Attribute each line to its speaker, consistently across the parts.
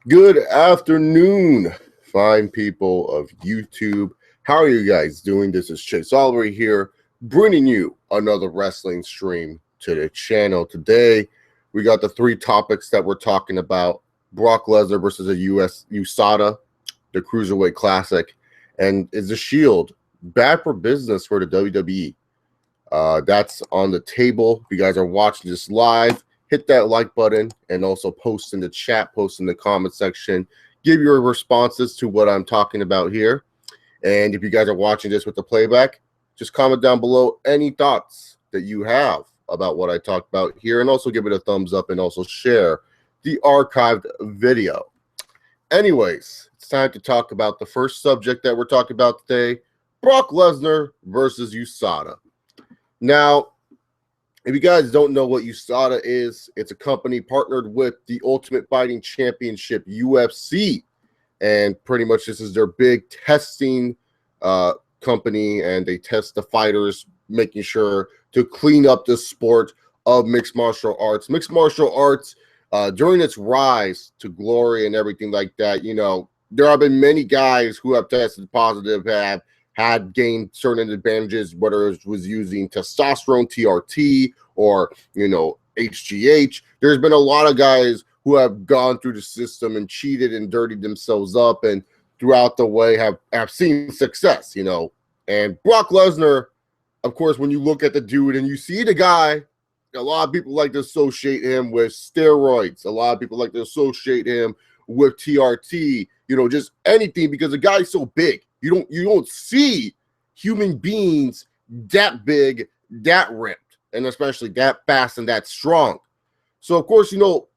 Speaker 1: Good afternoon, fine people of YouTube. How are you guys doing? This is Chase Oliver here, bringing you another wrestling stream to the channel. Today, we got the three topics that we're talking about. Brock Lesnar versus a USADA, the Cruiserweight Classic, and is the Shield bad for business for the WWE? That's on the table. If you guys are watching this live, hit that like button and also post in the chat, post in the comment section. Give your responses to what I'm talking about here. And if you guys are watching this with the playback, just comment down below any thoughts that you have about what I talked about here, and also give it a thumbs up and also share the archived video. Anyways, it's time to talk about the first subject that we're talking about today, Brock Lesnar versus USADA. Now, if you guys don't know what USADA is, it's a company partnered with the Ultimate Fighting Championship, UFC. And pretty much this is their big testing company, and they test the fighters, making sure to clean up the sport of mixed martial arts. Mixed martial arts, during its rise to glory and everything like that, you know, there have been many guys who have tested positive, have had gained certain advantages, whether it was using testosterone, TRT, or, you know, HGH. There's been a lot of guys who have gone through the system and cheated and dirtied themselves up, and throughout the way have seen success, you know. And Brock Lesnar, of course, when you look at the dude and you see the guy, a lot of people like to associate him with steroids. A lot of people like to associate him with TRT, you know, just anything, because the guy's so big. You don't see human beings that big, that ripped, and especially that fast and that strong. So, of course, you know,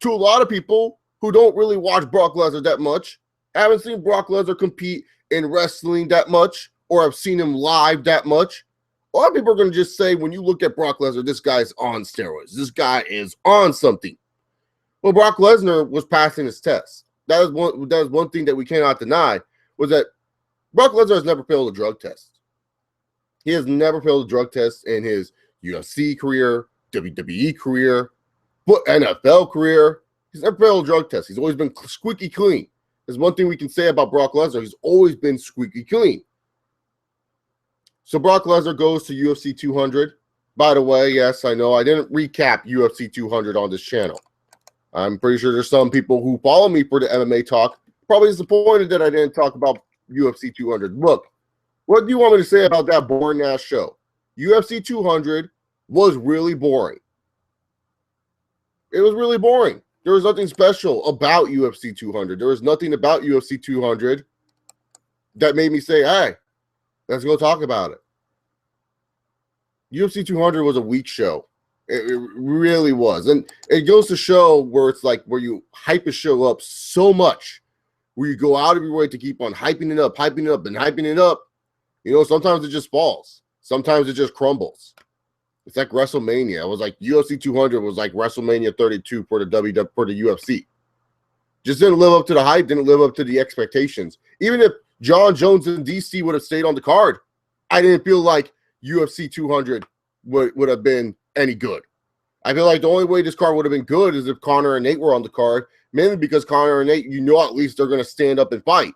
Speaker 1: to a lot of people who don't really watch Brock Lesnar that much, haven't seen Brock Lesnar compete in wrestling that much, or have seen him live that much, a lot of people are going to just say, when you look at Brock Lesnar, this guy's on steroids. This guy is on something. Well, Brock Lesnar was passing his test. That is one thing that we cannot deny, was that Brock Lesnar has never failed a drug test. He has never failed a drug test in his UFC career, WWE career, NFL career. He's never failed a drug test. He's always been squeaky clean. There's one thing we can say about Brock Lesnar. He's always been squeaky clean. So Brock Lesnar goes to UFC 200. By the way, yes, I know I didn't recap UFC 200 on this channel. I'm pretty sure there's some people who follow me for the MMA talk probably disappointed that I didn't talk about UFC 200. Look, what do you want me to say about that boring ass show? UFC 200 was really boring. It was really boring. There was nothing special about UFC 200. There was nothing about UFC 200 that made me say, hey, let's go talk about it. UFC 200 was a weak show. It really was. And it goes to show where it's like where you hype a show up so much, where you go out of your way to keep on hyping it up, and hyping it up. You know, sometimes it just falls. Sometimes it just crumbles. It's like WrestleMania. It was like UFC 200 was like WrestleMania 32 for the UFC. Just didn't live up to the hype, didn't live up to the expectations. Even if John Jones and DC would have stayed on the card, I didn't feel like UFC 200 would have been any good. I feel like the only way this card would have been good is if Conor and Nate were on the card, mainly because Conor and Nate, you know, at least they're going to stand up and fight.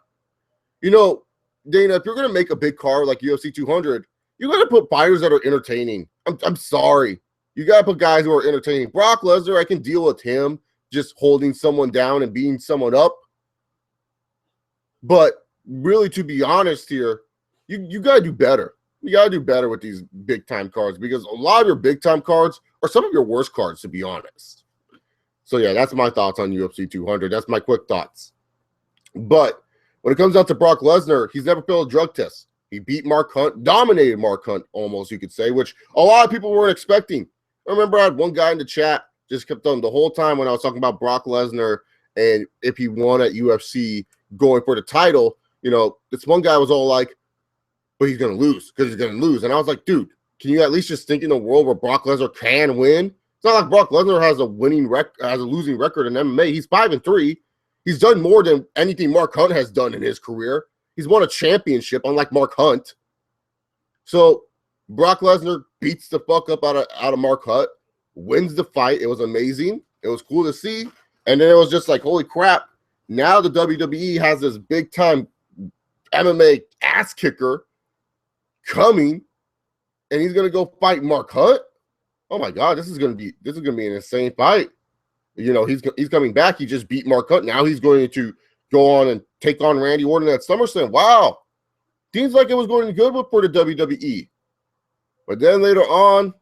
Speaker 1: You know, Dana, if you're going to make a big card like UFC 200, you got to put fighters that are entertaining. I'm sorry. You got to put guys who are entertaining. Brock Lesnar, I can deal with him just holding someone down and beating someone up. But really, to be honest here, you got to do better. You got to do better with these big-time cards, because a lot of your big-time cards are some of your worst cards, to be honest. So, yeah, that's my thoughts on UFC 200. That's my quick thoughts. But when it comes down to Brock Lesnar, he's never failed a drug test. He beat Mark Hunt, dominated Mark Hunt almost, you could say, which a lot of people weren't expecting. I remember I had one guy in the chat just kept on the whole time when I was talking about Brock Lesnar and if he won at UFC going for the title, you know, this one guy was all like, but he's going to lose because he's going to lose. And I was like, dude, can you at least just think in a world where Brock Lesnar can win? It's not like Brock Lesnar has a losing record in MMA. He's 5-3. He's done more than anything Mark Hunt has done in his career. He's won a championship, unlike Mark Hunt. So Brock Lesnar beats the fuck up out of Mark Hunt, wins the fight. It was amazing. It was cool to see. And then it was just like, holy crap, Now the WWE has this big time MMA ass kicker coming, and he's gonna go fight Mark Hunt. Oh my God, this is gonna be an insane fight. You know, he's coming back. He just beat Mark Hunt. Now he's going to go on and take on Randy Orton at SummerSlam. Wow, seems like it was going good for the WWE. But then later on,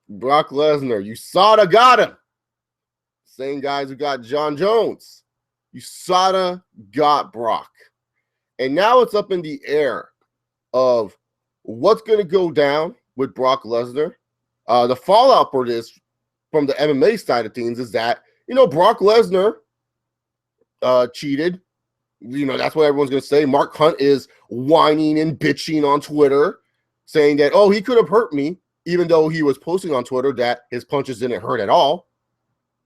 Speaker 1: Brock Lesnar, USADA got him. Same guys who got John Jones. USADA got Brock. And now it's up in the air of what's going to go down with Brock Lesnar. The fallout for this from the MMA side of things is that, you know, Brock Lesnar cheated. You know, that's what everyone's going to say. Mark Hunt is whining and bitching on Twitter, saying that, oh, he could have hurt me, even though he was posting on Twitter that his punches didn't hurt at all.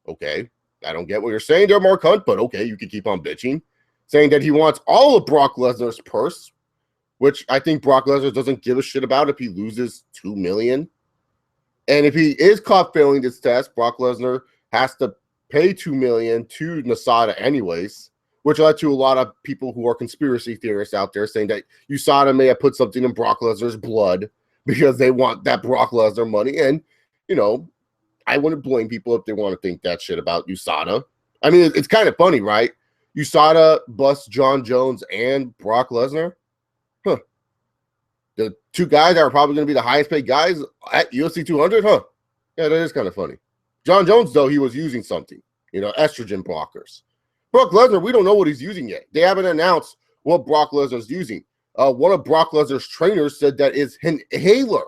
Speaker 1: Okay, I don't get what you're saying there, Mark Hunt, but okay, you can keep on bitching. Saying that he wants all of Brock Lesnar's purse, which I think Brock Lesnar doesn't give a shit about if he loses $2 million. And if he is caught failing this test, Brock Lesnar has to pay $2 million to USADA anyways, which led to a lot of people who are conspiracy theorists out there saying that USADA may have put something in Brock Lesnar's blood because they want that Brock Lesnar money. And, you know, I wouldn't blame people if they want to think that shit about USADA. I mean, it's kind of funny, right? USADA busts John Jones and Brock Lesnar. Huh. The two guys that are probably going to be the highest paid guys at UFC 200, huh? Yeah, that is kind of funny. John Jones, though, he was using something, you know, estrogen blockers. Brock Lesnar, we don't know what he's using yet. They haven't announced what Brock Lesnar's using. One of Brock Lesnar's trainers said that his inhaler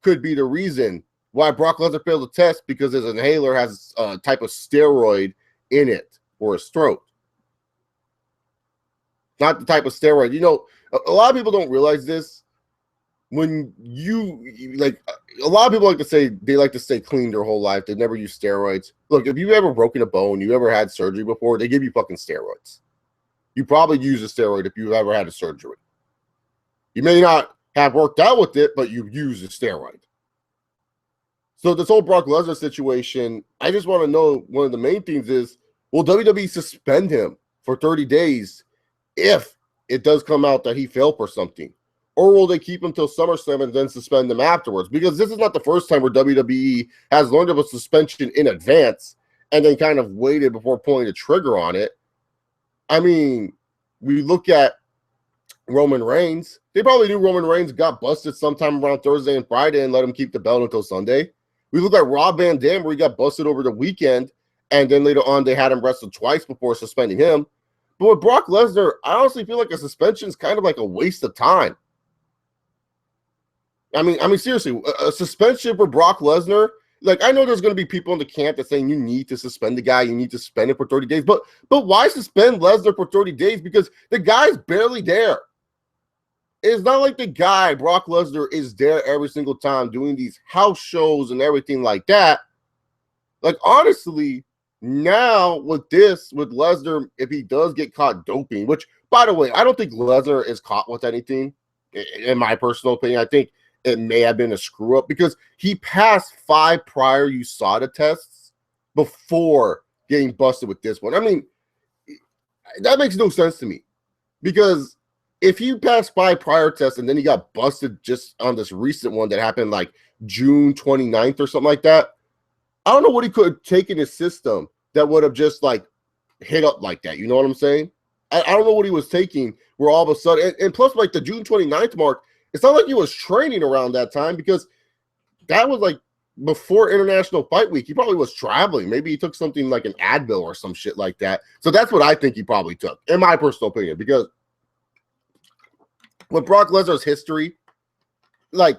Speaker 1: could be the reason why Brock Lesnar failed the test, because his inhaler has a type of steroid in it for his throat. Not the type of steroid. You know, a lot of people don't realize this. When you, like, a lot of people like to say they like to stay clean their whole life. They never use steroids. Look, if you've ever broken a bone, you ever had surgery before, they give you fucking steroids. You probably use a steroid if you've ever had a surgery. You may not have worked out with it, but you've used a steroid. So this whole Brock Lesnar situation, I just want to know, one of the main things is, will WWE suspend him for 30 days if it does come out that he failed for something? Or will they keep him till SummerSlam and then suspend him afterwards? Because this is not the first time where WWE has learned of a suspension in advance and then kind of waited before pulling the trigger on it. I mean, we look at Roman Reigns. They probably knew Roman Reigns got busted sometime around Thursday and Friday and let him keep the belt until Sunday. We look at Rob Van Dam, where he got busted over the weekend, and then later on they had him wrestle twice before suspending him. But with Brock Lesnar, I honestly feel like a suspension is kind of like a waste of time. I mean, seriously, a suspension for Brock Lesnar, like, I know there's going to be people in the camp that saying you need to suspend the guy, you need to suspend him for 30 days, but why suspend Lesnar for 30 days? Because the guy's barely there. It's not like the guy, Brock Lesnar, is there every single time doing these house shows and everything like that. Like, honestly, now with Lesnar, if he does get caught doping, which, by the way, I don't think Lesnar is caught with anything, in my personal opinion. I think it may have been a screw up because he passed 5 prior USADA tests before getting busted with this one. I mean, that makes no sense to me, because if he passed 5 prior tests and then he got busted just on this recent one that happened like June 29th or something like that, I don't know what he could have taken his system that would have just like hit up like that. You know what I'm saying? I don't know what he was taking where all of a sudden, and plus like the June 29th mark, it's not like he was training around that time, because that was like before International Fight Week. He probably was traveling. Maybe he took something like an Advil or some shit like that. So that's what I think he probably took, in my personal opinion, because with Brock Lesnar's history, like,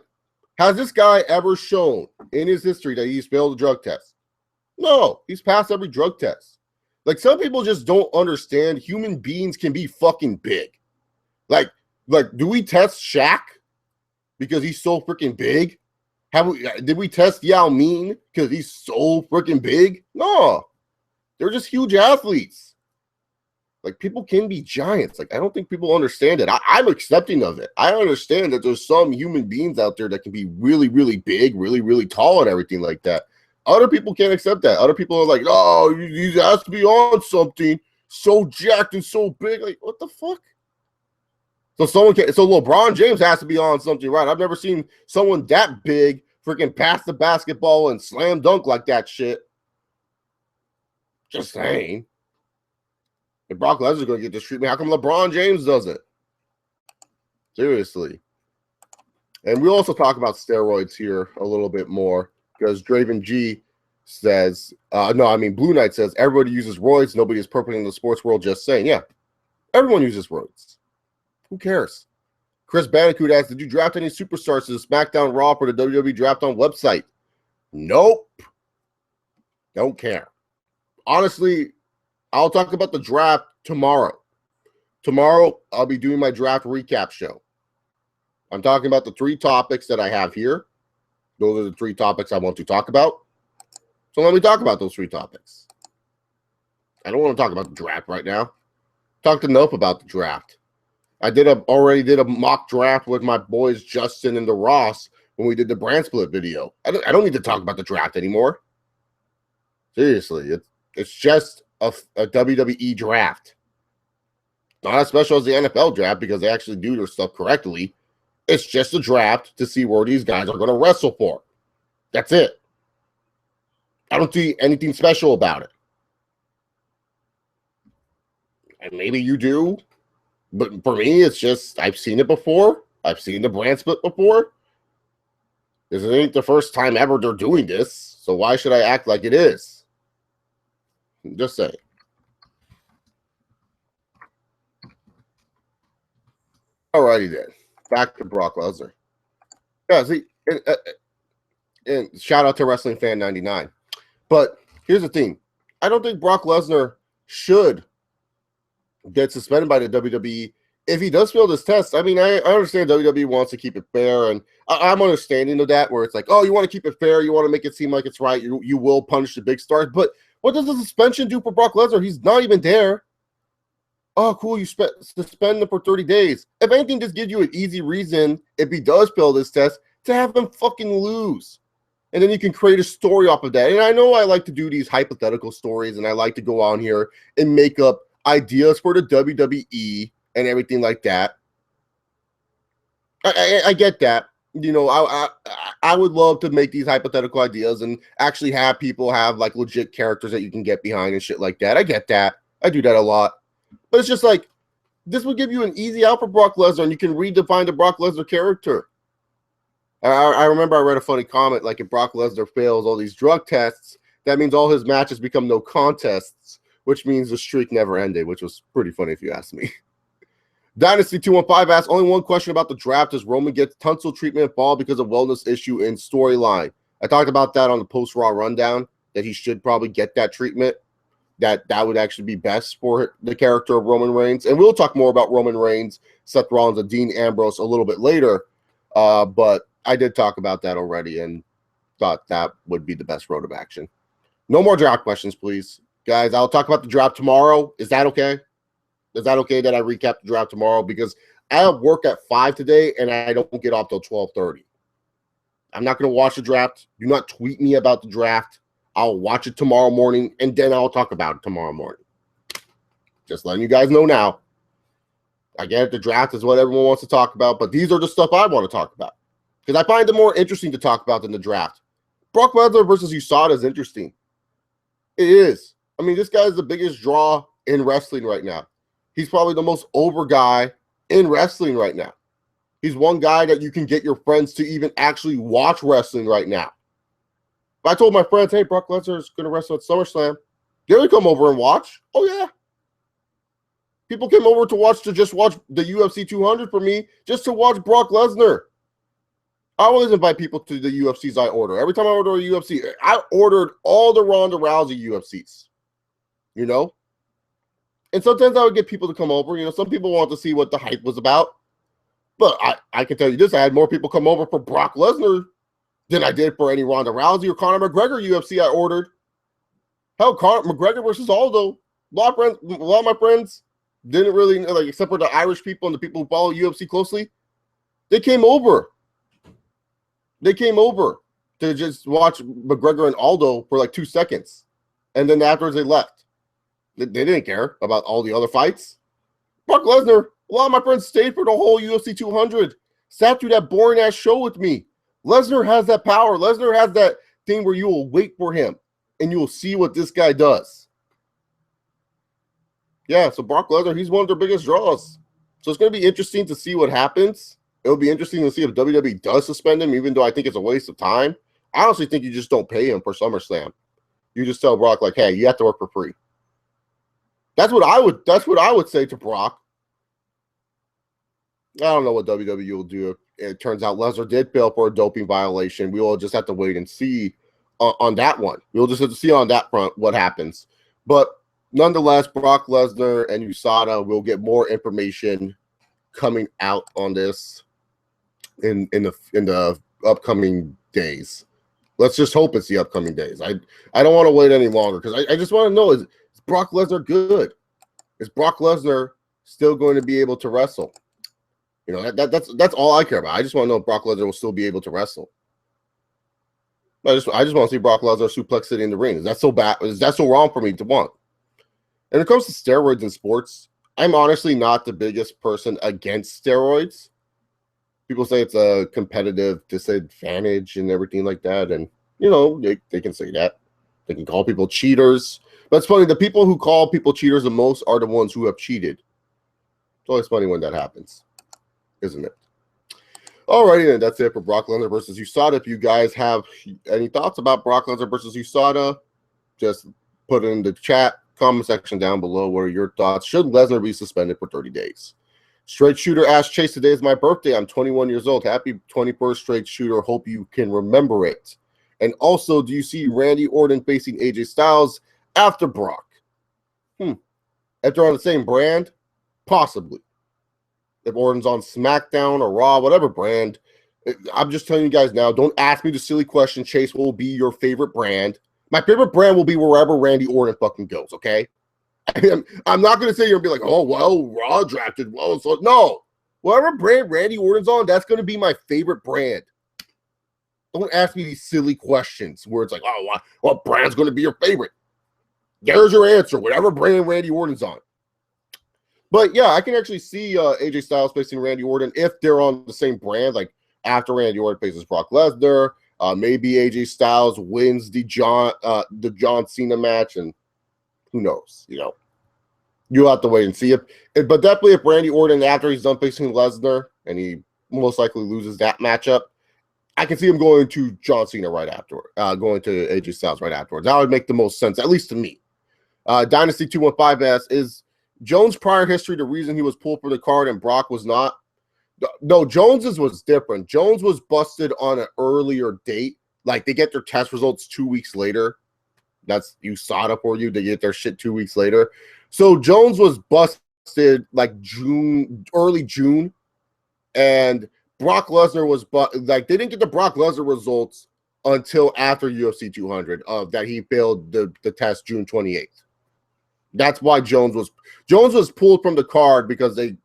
Speaker 1: has this guy ever shown in his history that he's failed a drug test? No, he's passed every drug test. Like, some people just don't understand human beings can be fucking big. Like, do we test Shaq because he's so freaking big? Did we test Yao Ming because he's so freaking big? No, they're just huge athletes. Like, people can be giants. Like, I don't think people understand it. I'm accepting of it. I understand that there's some human beings out there that can be really, really big, really, really tall and everything like that. Other people can't accept that. Other people are like, oh, you has to be on something. so jacked and so big. Like, what the fuck? So so LeBron James has to be on something, right? I've never seen someone that big freaking pass the basketball and slam dunk like that shit. Just saying. If Brock Lesnar's going to get this treatment, how come LeBron James doesn't? Seriously. And we also talk about steroids here a little bit more because Draven G says, Blue Knight says, everybody uses roids. Nobody is perfect in the sports world. Just saying. Yeah, everyone uses roids. Who cares? Chris Bandicoot asks, did you draft any superstars to the SmackDown Raw for the WWE Draft On website? Nope. Don't care. Honestly, I'll talk about the draft tomorrow. Tomorrow, I'll be doing my draft recap show. I'm talking about the 3 topics that I have here. Those are the 3 topics I want to talk about. So let me talk about those 3 topics. I don't want to talk about the draft right now. Talked enough about the draft. I already did a mock draft with my boys Justin and the Ross when we did the brand split video. I don't need to talk about the draft anymore. Seriously, it's just a WWE draft. Not as special as the NFL draft because they actually do their stuff correctly. It's just a draft to see where these guys are going to wrestle for. That's it. I don't see anything special about it. And maybe you do. But for me, it's just, I've seen it before. I've seen the brand split before. This ain't the first time ever they're doing this. So why should I act like it is? Just saying. Alrighty then. Back to Brock Lesnar. Yeah, see, and shout out to Wrestling Fan 99. But here's the thing. I don't think Brock Lesnar should get suspended by the WWE if he does fail this test. I mean, I understand WWE wants to keep it fair, and I'm understanding of that, where it's like, oh, you want to keep it fair, you want to make it seem like it's right, you will punish the big stars. But what does the suspension do for Brock Lesnar? He's not even there. Oh, cool, you suspend him for 30 days. If anything, just gives you an easy reason, if he does fail this test, to have him fucking lose. And then you can create a story off of that. And I know I like to do these hypothetical stories, and I like to go on here and make up ideas for the WWE and everything like that. I get that. You know, I would love to make these hypothetical ideas and actually have people have like legit characters that you can get behind and shit like that. I get that. I do that a lot. But it's just like, this would give you an easy out for Brock Lesnar, and you can redefine the Brock Lesnar character. I remember I read a funny comment, like if Brock Lesnar fails all these drug tests, that means all his matches become no contests, which means the streak never ended, which was pretty funny if you ask me. Dynasty 215 asks, only one question about the draft. Does Roman get tonsil treatment fall because of wellness issue in storyline? I talked about that on the post-Raw rundown, that he should probably get that treatment, that would actually be best for the character of Roman Reigns. And we'll talk more about Roman Reigns, Seth Rollins, and Dean Ambrose a little bit later. But I did talk about that already and thought that would be the best road of action. No more draft questions, please. Guys, I'll talk about the draft tomorrow. Is that okay? Is that okay that I recap the draft tomorrow? Because I have work at 5 today, and I don't get off till 12:30. I'm not going to watch the draft. Do not tweet me about the draft. I'll watch it tomorrow morning, and then I'll talk about it tomorrow morning. Just letting you guys know now. I get it, the draft is what everyone wants to talk about, but these are the stuff I want to talk about. Because I find it more interesting to talk about than the draft. Brock Lesnar versus USADA is interesting. It is. I mean, this guy is the biggest draw in wrestling right now. He's probably the most over guy in wrestling right now. He's one guy that you can get your friends to even actually watch wrestling right now. If I told my friends, hey, Brock Lesnar is going to wrestle at SummerSlam, they would come over and watch. Oh, yeah. People came over to just watch the UFC 200 for me, just to watch Brock Lesnar. I always invite people to the UFCs I order. Every time I order a UFC, I ordered all the Ronda Rousey UFCs, you know? And sometimes I would get people to come over. You know, some people want to see what the hype was about. But I can tell you this, I had more people come over for Brock Lesnar than I did for any Ronda Rousey or Conor McGregor UFC I ordered. Hell, Conor McGregor versus Aldo. A lot of my friends didn't really, like, except for the Irish people and the people who follow UFC closely, they came over. They came over to just watch McGregor and Aldo for like 2 seconds. And then afterwards they left. They didn't care about all the other fights. Brock Lesnar, a lot of my friends stayed for the whole UFC 200, sat through that boring-ass show with me. Lesnar has that power. Lesnar has that thing where you will wait for him, and you will see what this guy does. Yeah, so Brock Lesnar, he's one of their biggest draws. So it's going to be interesting to see what happens. It'll be interesting to see if WWE does suspend him, even though I think it's a waste of time. I honestly think you just don't pay him for SummerSlam. You just tell Brock, like, hey, you have to work for free. That's what I would say to Brock. I don't know what WWE will do if it turns out Lesnar did fail for a doping violation. We will just have to wait and see on that one. We'll just have to see on that front what happens. But nonetheless, Brock Lesnar and USADA will get more information coming out on this in the upcoming days. Let's just hope it's the upcoming days. I don't want to wait any longer because I just want to know, is Brock Lesnar good? Is Brock Lesnar still going to be able to wrestle? You know, that's all I care about. I just want to know if Brock Lesnar will still be able to wrestle. I just want to see Brock Lesnar suplex City in the ring. Is that so bad? Is that so wrong for me to want? And when it comes to steroids in sports, I'm honestly not the biggest person against steroids. People say it's a competitive disadvantage and everything like that. And, you know, they can say that. They can call people cheaters. But it's funny, the people who call people cheaters the most are the ones who have cheated. It's always funny when that happens, isn't it? Alrighty, then that's it for Brock Lesnar versus USADA. If you guys have any thoughts about Brock Lesnar versus USADA, just put it in the chat comment section down below. What are your thoughts? Should Lesnar be suspended for 30 days? Straight Shooter asked, Chase, today is my birthday. I'm 21 years old. Happy 21st, Straight Shooter. Hope you can remember it. And also, do you see Randy Orton facing AJ Styles after Brock? If they're on the same brand, possibly. If Orton's on SmackDown or Raw, whatever brand, I'm just telling you guys now, don't ask me the silly question, Chase, what will be your favorite brand? My favorite brand will be wherever Randy Orton fucking goes, okay? I'm not going to sit here and be like, oh, well, Raw drafted well. So, no. Whatever brand Randy Orton's on, that's going to be my favorite brand. Don't ask me these silly questions where it's like, oh, what brand's going to be your favorite? There's your answer, whatever brand Randy Orton's on. But, yeah, I can actually see AJ Styles facing Randy Orton if they're on the same brand, like after Randy Orton faces Brock Lesnar. Maybe AJ Styles wins the John Cena match, and who knows, you know. You'll have to wait and see. But definitely if Randy Orton, after he's done facing Lesnar, and he most likely loses that matchup, I can see him going to John Cena right afterward, going to AJ Styles right afterwards. That would make the most sense, at least to me. Dynasty 215 asks, is Jones' prior history the reason he was pulled for the card and Brock was not? No, Jones's was different. Jones was busted on an earlier date. Like, they get their test results 2 weeks later. That's USADA for you. They get their shit 2 weeks later. So Jones was busted like early June, and Brock Lesnar was they didn't get the Brock Lesnar results until after UFC 200 that he failed the test June 28th. That's why Jones was pulled from the card, because they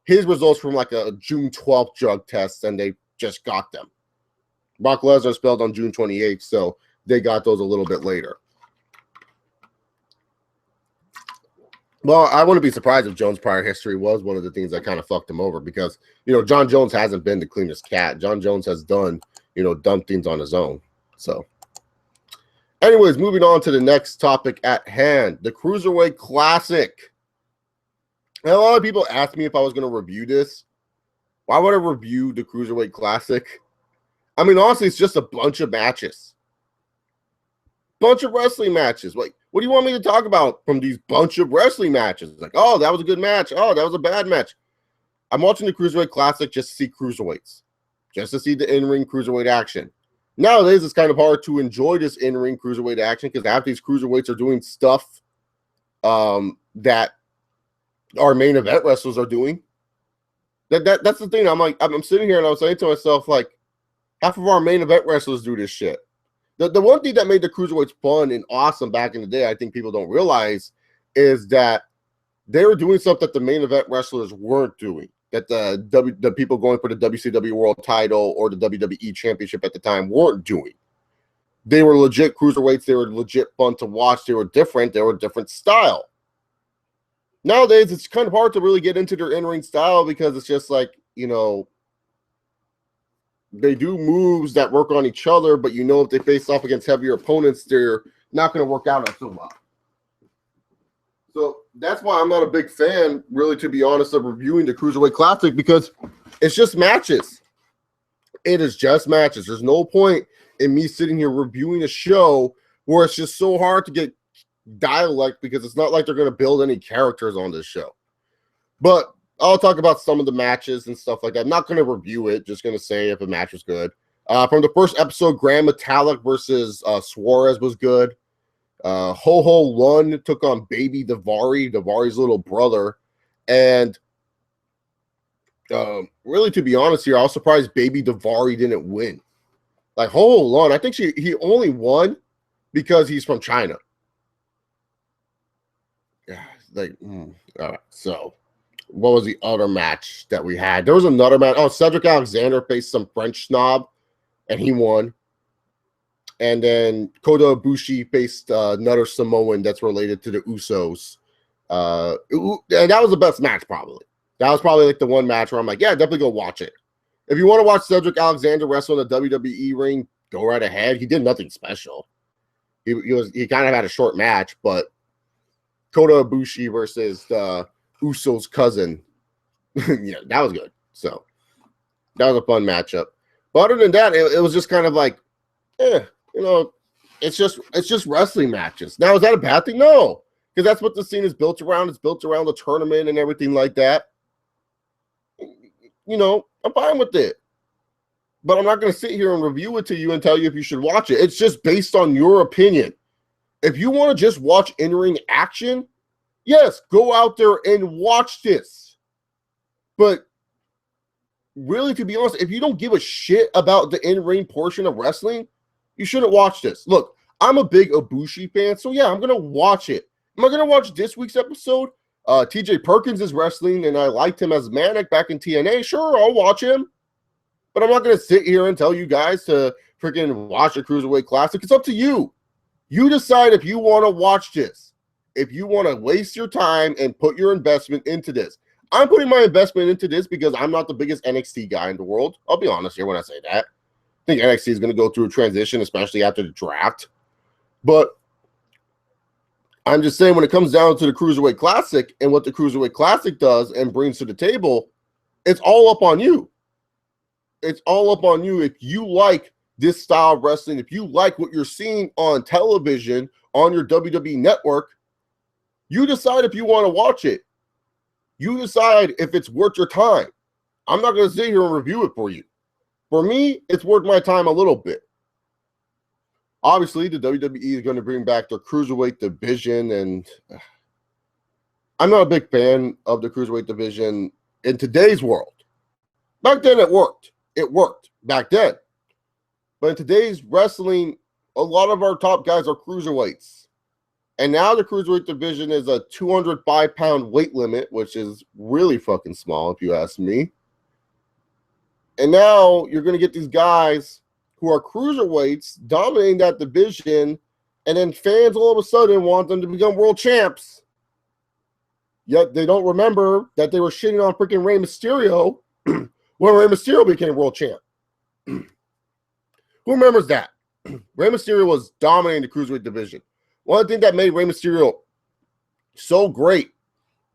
Speaker 1: his results from like a June 12th drug test, and they just got them. Brock Lesnar failed on June 28th, so they got those a little bit later. Well, I wouldn't be surprised if Jones' prior history was one of the things that kind of fucked him over, because, you know, John Jones hasn't been the cleanest cat. John Jones has done, you know, dumb things on his own. So, anyways, moving on to the next topic at hand, the Cruiserweight Classic. And a lot of people asked me if I was going to review this. Why would I review the Cruiserweight Classic? I mean, honestly, it's just a bunch of matches. Bunch of wrestling matches. Like, what do you want me to talk about from these bunch of wrestling matches? Like, oh, that was a good match. Oh, that was a bad match. I'm watching the Cruiserweight Classic just to see cruiserweights, just to see the in-ring cruiserweight action. Nowadays, it's kind of hard to enjoy this in-ring cruiserweight action because half these cruiserweights are doing stuff that our main event wrestlers are doing. That's the thing. I'm sitting here and I'm saying to myself, like, half of our main event wrestlers do this shit. The one thing that made the cruiserweights fun and awesome back in the day, I think people don't realize, is that they were doing stuff that the main event wrestlers weren't doing. That the people going for the WCW World Title or the WWE Championship at the time weren't doing. They were legit cruiserweights. They were legit fun to watch. They were different. They were a different style. nowadays it's kind of hard to really get into their in-ring style because it's just like, you know, they do moves that work on each other, but you know if they face off against heavier opponents, they're not going to work out so well. So that's why I'm not a big fan, really, to be honest, of reviewing the Cruiserweight Classic, because it's just matches. It is just matches. There's no point in me sitting here reviewing a show where it's just so hard to get dialect, because it's not like they're going to build any characters on this show. But I'll talk about some of the matches and stuff like that. I'm not going to review it, just going to say if a match was good. From the first episode, Grand Metallic versus Suarez was good. Ho Ho Lun took on Baby Daivari, little brother. And really, to be honest here, I was surprised Baby Daivari didn't win. Like, Ho Ho Lun, I think he only won because he's from China. Yeah, like, all right, so what was the other match that we had? There was another match. Oh, Cedric Alexander faced some French snob, and he won. And then Kota Ibushi faced another Samoan that's related to the Usos. And that was the best match, probably. That was probably like the one match where I'm like, yeah, definitely go watch it. If you want to watch Cedric Alexander wrestle in the WWE ring, go right ahead. He did nothing special. He kind of had a short match, but Kota Ibushi versus Uso's cousin, yeah, that was good. So that was a fun matchup. But other than that, it was just kind of like, you know, it's just wrestling matches. Now, is that a bad thing? No, because that's what the scene is built around. It's built around the tournament and everything like that. You know, I'm fine with it. But I'm not going to sit here and review it to you and tell you if you should watch it. It's just based on your opinion. If you want to just watch in-ring action, yes, go out there and watch this. But really, to be honest, if you don't give a shit about the in-ring portion of wrestling, you shouldn't watch this. Look, I'm a big Ibushi fan, so yeah, I'm going to watch it. Am I going to watch this week's episode? TJ Perkins is wrestling, and I liked him as Manic back in TNA. Sure, I'll watch him. But I'm not going to sit here and tell you guys to freaking watch the Cruiserweight Classic. It's up to you. You decide if you want to watch this. If you want to waste your time and put your investment into this. I'm putting my investment into this because I'm not the biggest NXT guy in the world. I'll be honest here when I say that. I think NXT is going to go through a transition, especially after the draft. But I'm just saying, when it comes down to the Cruiserweight Classic and what the Cruiserweight Classic does and brings to the table, it's all up on you. It's all up on you. If you like this style of wrestling, if you like what you're seeing on television, on your WWE network, you decide if you want to watch it. You decide if it's worth your time. I'm not going to sit here and review it for you. For me, it's worth my time a little bit. Obviously, the WWE is going to bring back their Cruiserweight division, and I'm not a big fan of the Cruiserweight division in today's world. Back then, it worked. It worked back then. But in today's wrestling, a lot of our top guys are Cruiserweights. And now the Cruiserweight division is a 205-pound weight limit, which is really fucking small, if you ask me. And now you're going to get these guys who are Cruiserweights dominating that division, and then fans all of a sudden want them to become world champs. Yet they don't remember that they were shitting on freaking Rey Mysterio when Rey Mysterio became world champ. Who remembers that? Rey Mysterio was dominating the Cruiserweight division. One thing that made Rey Mysterio so great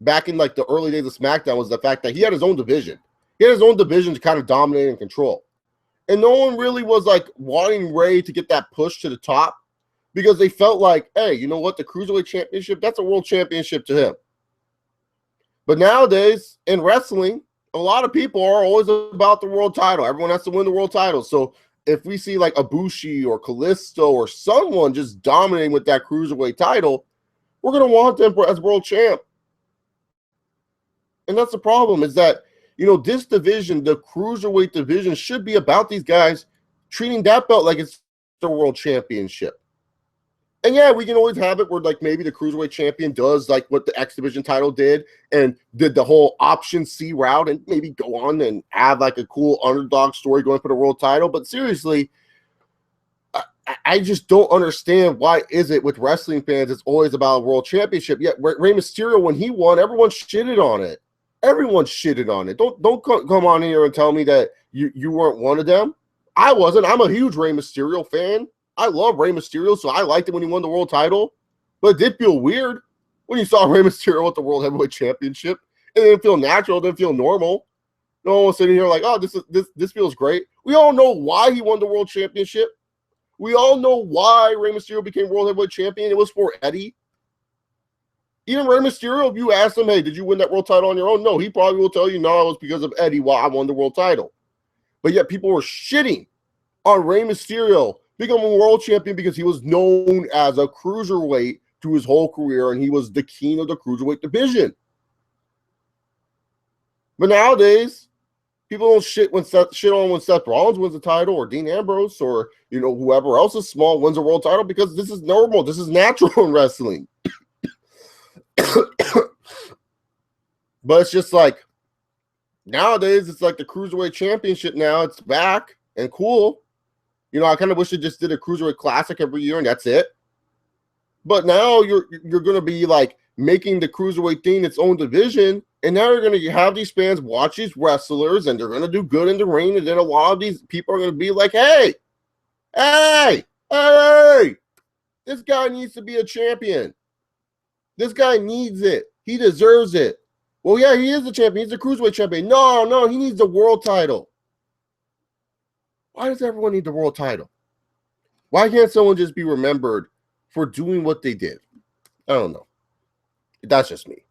Speaker 1: back in like the early days of SmackDown was the fact that he had his own division. He had his own division to kind of dominate and control. And no one really was like wanting Rey to get that push to the top because they felt like, hey, you know what? The Cruiserweight Championship, that's a world championship to him. But nowadays in wrestling, a lot of people are always about the world title. Everyone has to win the world title. So if we see like Ibushi or Kalisto or someone just dominating with that Cruiserweight title, we're going to want them as world champ. And that's the problem, is that, you know, this division, the Cruiserweight division, should be about these guys treating that belt like it's the world championship. And yeah, we can always have it where like maybe the Cruiserweight champion does like what the X Division title did and did the whole option C route and maybe go on and have like a cool underdog story going for the world title. But seriously, I just don't understand why is it with wrestling fans it's always about a world championship. Yet Rey Mysterio, when he won, everyone shitted on it. Everyone shitted on it. Don't come on here and tell me that you weren't one of them. I wasn't. I'm a huge Rey Mysterio fan. I love Rey Mysterio, so I liked it when he won the world title. But it did feel weird when you saw Rey Mysterio with the World Heavyweight Championship. It didn't feel natural. It didn't feel normal. No one was sitting here like, oh, this feels great. We all know why he won the World Championship. We all know why Rey Mysterio became World Heavyweight Champion. It was for Eddie. Even Rey Mysterio, if you ask him, hey, did you win that world title on your own? No, he probably will tell you, no, it was because of Eddie why I won the world title. But yet people were shitting on Rey Mysterio becoming world champion because he was known as a cruiserweight to his whole career, and he was the king of the cruiserweight division. But nowadays, people don't shit when Seth Rollins wins the title, or Dean Ambrose, or whoever else is small wins a world title, because this is normal. This is natural in wrestling. But it's just like nowadays, it's like the Cruiserweight Championship now. It's back and cool. I kind of wish they just did a Cruiserweight Classic every year and that's it. But now you're going to be like making the Cruiserweight thing its own division, and now you're going to have these fans watch these wrestlers, and they're going to do good in the ring, and then a lot of these people are going to be like, hey, this guy needs to be a champion. This guy needs it. He deserves it. Well, yeah, he is the champion. He's the Cruiserweight champion. No, he needs the world title. Why does everyone need the world title? Why can't someone just be remembered for doing what they did? I don't know. That's just me.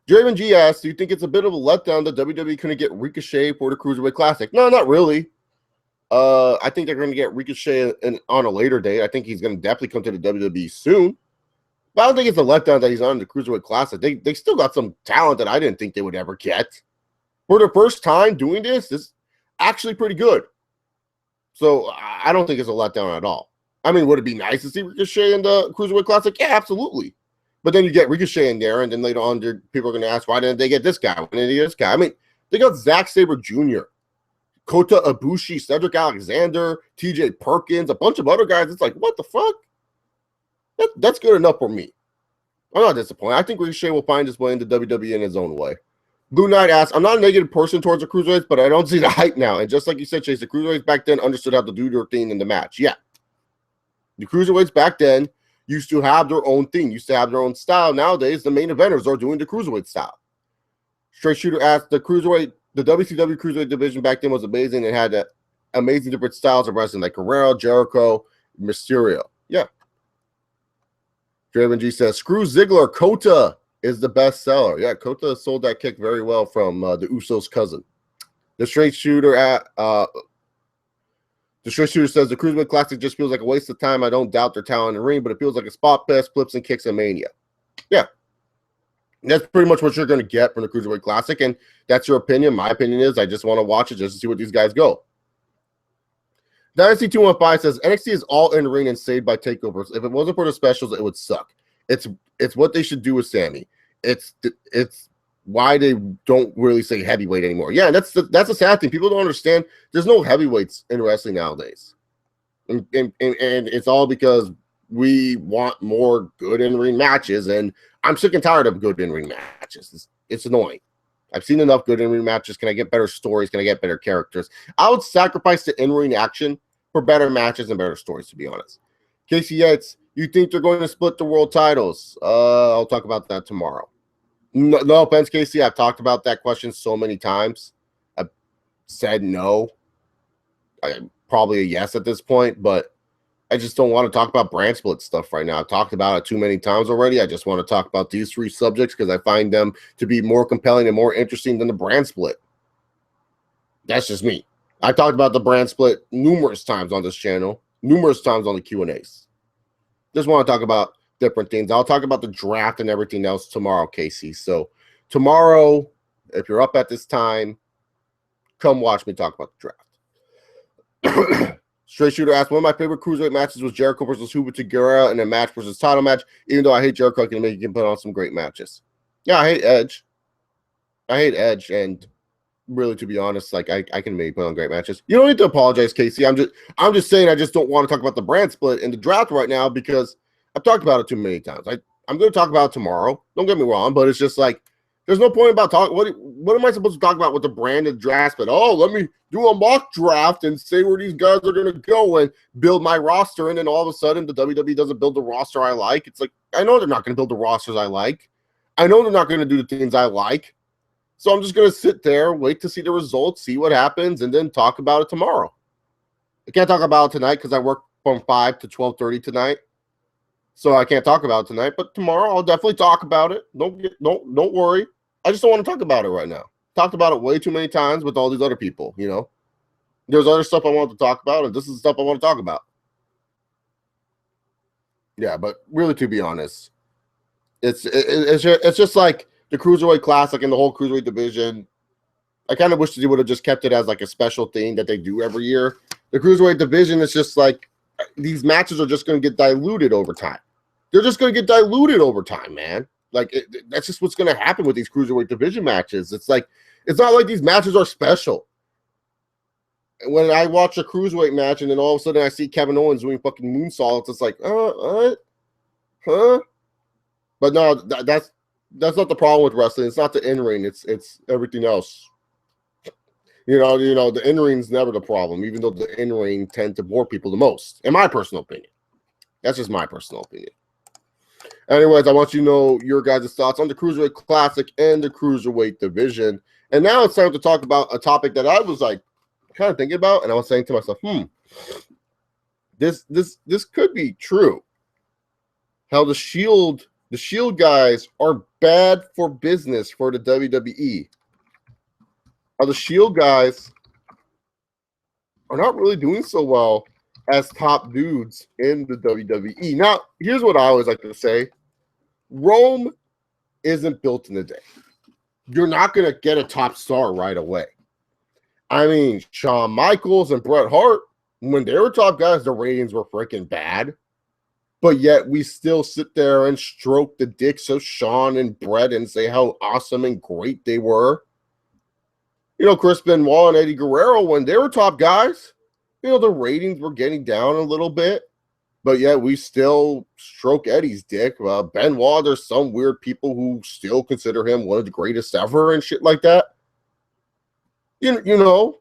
Speaker 1: Draven G asks, do you think it's a bit of a letdown that WWE couldn't get Ricochet for the Cruiserweight Classic? No, not really. I think they're going to get Ricochet on a later date. I think he's going to definitely come to the WWE soon. But I don't think it's a letdown that he's on the Cruiserweight Classic. They still got some talent that I didn't think they would ever get. For the first time doing this is actually pretty good. So I don't think it's a letdown at all. I mean, would it be nice to see Ricochet in the Cruiserweight Classic? Yeah, absolutely. But then you get Ricochet in there, and then later on, people are going to ask, why didn't they get this guy? Why didn't they get this guy? I mean, they got Zack Sabre Jr., Kota Ibushi, Cedric Alexander, TJ Perkins, a bunch of other guys. It's like, what the fuck? That's good enough for me. I'm not disappointed. I think Ricochet will find his way into WWE in his own way. Blue Knight asks, I'm not a negative person towards the Cruiserweights, but I don't see the hype now. And just like you said, Chase, the Cruiserweights back then understood how to do their thing in the match. Yeah. The Cruiserweights back then used to have their own thing, used to have their own style. Nowadays, the main eventers are doing the Cruiserweight style. Straight Shooter asks, the WCW Cruiserweight division back then was amazing. It had amazing different styles of wrestling, like Guerrero, Jericho, Mysterio. Yeah. Draven G says, screw Ziggler, Kota is the best seller. Yeah, Kota sold that kick very well from the Usos' cousin. The Straight Shooter says the Cruiserweight Classic just feels like a waste of time. I don't doubt their talent in the ring, but it feels like a spot fest, flips and kicks, and mania. Yeah, that's pretty much what you're going to get from the Cruiserweight Classic, and that's your opinion. My opinion is I just want to watch it just to see what these guys go. Dynasty 215 says NXT is all in the ring and saved by takeovers. If it wasn't for the specials, it would suck. It's what they should do with Sammy. It's why they don't really say heavyweight anymore. Yeah, that's a sad thing. People don't understand. There's no heavyweights in wrestling nowadays, and it's all because we want more good in-ring matches, and I'm sick and tired of good in-ring matches. It's annoying. I've seen enough good in-ring matches. Can I get better stories? Can I get better characters? I would sacrifice the in-ring action for better matches and better stories, to be honest. Casey Yates, you think they're going to split the world titles? I'll talk about that tomorrow. No offense, Casey. I've talked about that question so many times. I've said no. Probably a yes at this point, but I just don't want to talk about brand split stuff right now. I've talked about it too many times already. I just want to talk about these three subjects because I find them to be more compelling and more interesting than the brand split. That's just me. I talked about the brand split numerous times on this channel, numerous times on the Q&As. Just want to talk about different things. I'll talk about the draft and everything else tomorrow, Casey. So tomorrow, if you're up at this time, come watch me talk about the draft. Straight Shooter asked, one of my favorite Cruiserweight matches was Jericho versus Humberto Guerrero in a match versus title match. Even though I hate Jericho, I can put on some great matches. Yeah, I hate Edge. And really, to be honest, like I can maybe put on great matches. You don't need to apologize, Casey. I'm just saying I just don't want to talk about the brand split in the draft right now because I've talked about it too many times. I'm going to talk about it tomorrow. Don't get me wrong, but it's just like there's no point about talking. What am I supposed to talk about with the brand and draft split? Oh, let me do a mock draft and say where these guys are going to go and build my roster, and then all of a sudden the WWE doesn't build the roster I like. It's like I know they're not going to build the rosters I like. I know they're not going to do the things I like. So I'm just going to sit there, wait to see the results, see what happens, and then talk about it tomorrow. I can't talk about it tonight because I work from 5 to 12:30 tonight. So I can't talk about it tonight, but tomorrow I'll definitely talk about it. Don't worry. I just don't want to talk about it right now. Talked about it way too many times with all these other people, you know. There's other stuff I want to talk about, and this is the stuff I want to talk about. Yeah, but really, to be honest, it's just like the Cruiserweight Classic and the whole Cruiserweight division. I kind of wish they would have just kept it as like a special thing that they do every year. The Cruiserweight division is just like these matches are just going to get diluted over time. They're just going to get diluted over time, man. Like that's just what's going to happen with these Cruiserweight division matches. It's like it's not like these matches are special. When I watch a Cruiserweight match and then all of a sudden I see Kevin Owens doing fucking moonsaults, it's like, what? Huh? But no, that's not the problem with wrestling. It's not the in-ring. It's everything else. You know, the in-ring's never the problem, even though the in-ring tend to bore people the most, in my personal opinion. That's just my personal opinion. Anyways, I want you to know your guys' thoughts on the Cruiserweight Classic and the Cruiserweight division. And now it's time to talk about a topic that I was like kind of thinking about, and I was saying to myself, this could be true. How the Shield guys are bad for business for the WWE. How the Shield guys are not really doing so well as top dudes in the WWE. Now, here's what I always like to say. Rome isn't built in a day. You're not going to get a top star right away. I mean, Shawn Michaels and Bret Hart, when they were top guys, the ratings were freaking bad. But yet we still sit there and stroke the dicks of Shawn and Bret and say how awesome and great they were. You know, Chris Benoit and Eddie Guerrero, when they were top guys, you know, the ratings were getting down a little bit. But yet we still stroke Eddie's dick. Benoit, there's some weird people who still consider him one of the greatest ever and shit like that. You know,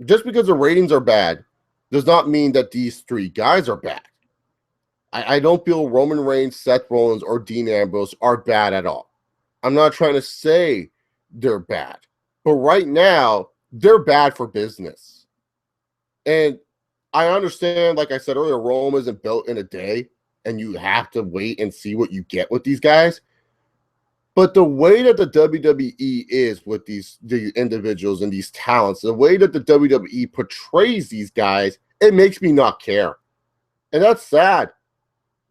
Speaker 1: just because the ratings are bad does not mean that these three guys are bad. I don't feel Roman Reigns, Seth Rollins, or Dean Ambrose are bad at all. I'm not trying to say they're bad. But right now, they're bad for business. And I understand, like I said earlier, Rome isn't built in a day, and you have to wait and see what you get with these guys. But the way that the WWE is with the individuals and these talents, the way that the WWE portrays these guys, it makes me not care. And that's sad.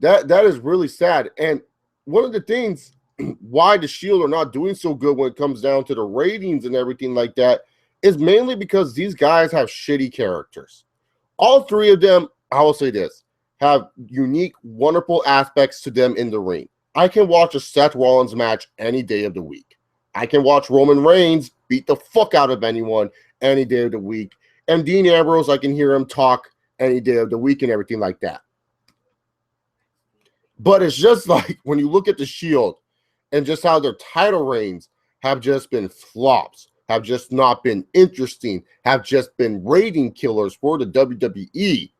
Speaker 1: That is really sad. And one of the things why the Shield are not doing so good when it comes down to the ratings and everything like that is mainly because these guys have shitty characters. All three of them, I will say this, have unique, wonderful aspects to them in the ring. I can watch a Seth Rollins match any day of the week. I can watch Roman Reigns beat the fuck out of anyone any day of the week. And Dean Ambrose, I can hear him talk any day of the week and everything like that. But it's just like when you look at the Shield and just how their title reigns have just been flops, have just not been interesting, have just been rating killers for the WWE.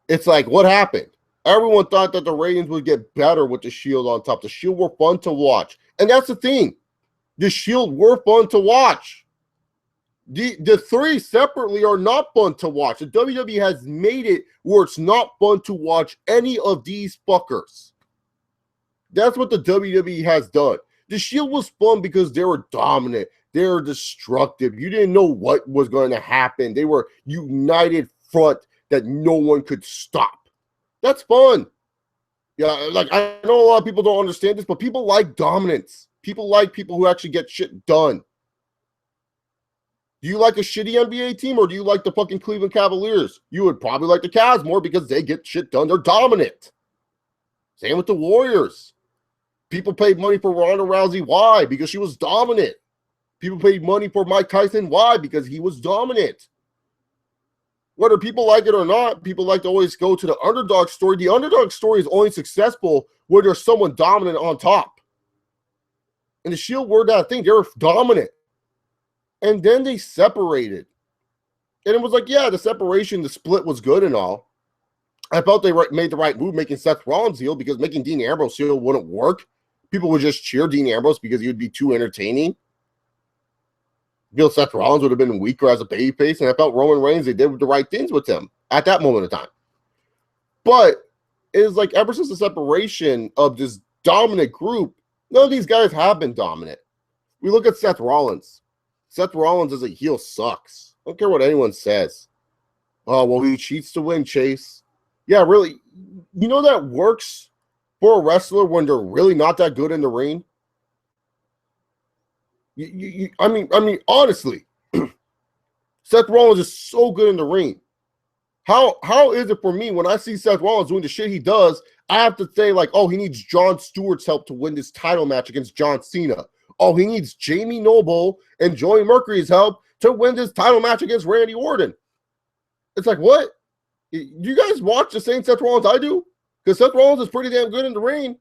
Speaker 1: It's like, what happened? Everyone thought that the ratings would get better with the Shield on top. The Shield were fun to watch. And that's the thing. The Shield were fun to watch. The three separately are not fun to watch. The WWE has made it where it's not fun to watch any of these fuckers. That's what the WWE has done. The Shield was fun because they were dominant. They were destructive. You didn't know what was going to happen. They were united front that no one could stop. That's fun. Yeah, like I know a lot of people don't understand this, but people like dominance. People like people who actually get shit done. Do you like a shitty NBA team or do you like the fucking Cleveland Cavaliers? You would probably like the Cavs more because they get shit done. They're dominant. Same with the Warriors. People paid money for Ronda Rousey. Why? Because she was dominant. People paid money for Mike Tyson. Why? Because he was dominant. Whether people like it or not, people like to always go to the underdog story. The underdog story is only successful where there's someone dominant on top. And the Shield were that thing. They were dominant. And then they separated. And it was like, yeah, the separation, the split was good and all. I felt they made the right move making Seth Rollins heel, because making Dean Ambrose heel wouldn't work. People would just cheer Dean Ambrose because he would be too entertaining. I feel Seth Rollins would have been weaker as a babyface, and I felt Roman Reigns, they did the right things with him at that moment in time. But it's like ever since the separation of this dominant group, none of these guys have been dominant. We look at Seth Rollins. Seth Rollins as a heel sucks. I don't care what anyone says. Oh, well, he cheats to win, Chase. Yeah, really. You know that works for a wrestler when they're really not that good in the ring? I mean, honestly, Seth Rollins is so good in the ring. How is it for me when I see Seth Rollins doing the shit he does, I have to say, like, oh, he needs Jon Stewart's help to win this title match against John Cena. Oh, he needs Jamie Noble and Joey Mercury's help to win this title match against Randy Orton. It's like, what? You guys watch the same Seth Rollins I do? Because Seth Rollins is pretty damn good in the ring.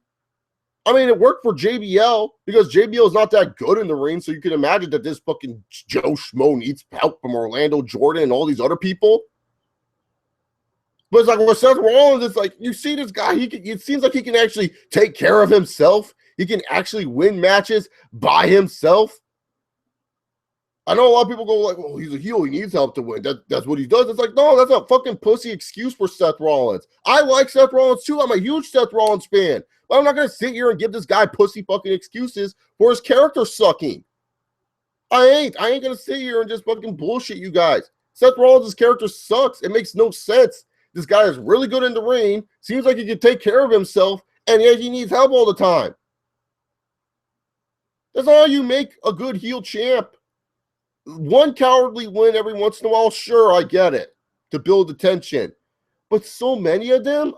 Speaker 1: I mean, it worked for JBL because JBL is not that good in the ring, so you can imagine that this fucking Joe Schmo needs help from Orlando Jordan and all these other people. But it's like with Seth Rollins, it's like you see this guy, it seems like he can actually take care of himself. He can actually win matches by himself. I know a lot of people go like, well, he's a heel, he needs help to win. That's what he does. It's like, no, that's a fucking pussy excuse for Seth Rollins. I like Seth Rollins too. I'm a huge Seth Rollins fan. But I'm not going to sit here and give this guy pussy fucking excuses for his character sucking. I ain't going to sit here and just fucking bullshit you guys. Seth Rollins' character sucks. It makes no sense. This guy is really good in the ring. Seems like he can take care of himself, and yet he needs help all the time. That's not how you make a good heel champ. One cowardly win every once in a while, sure, I get it, to build the tension. But so many of them,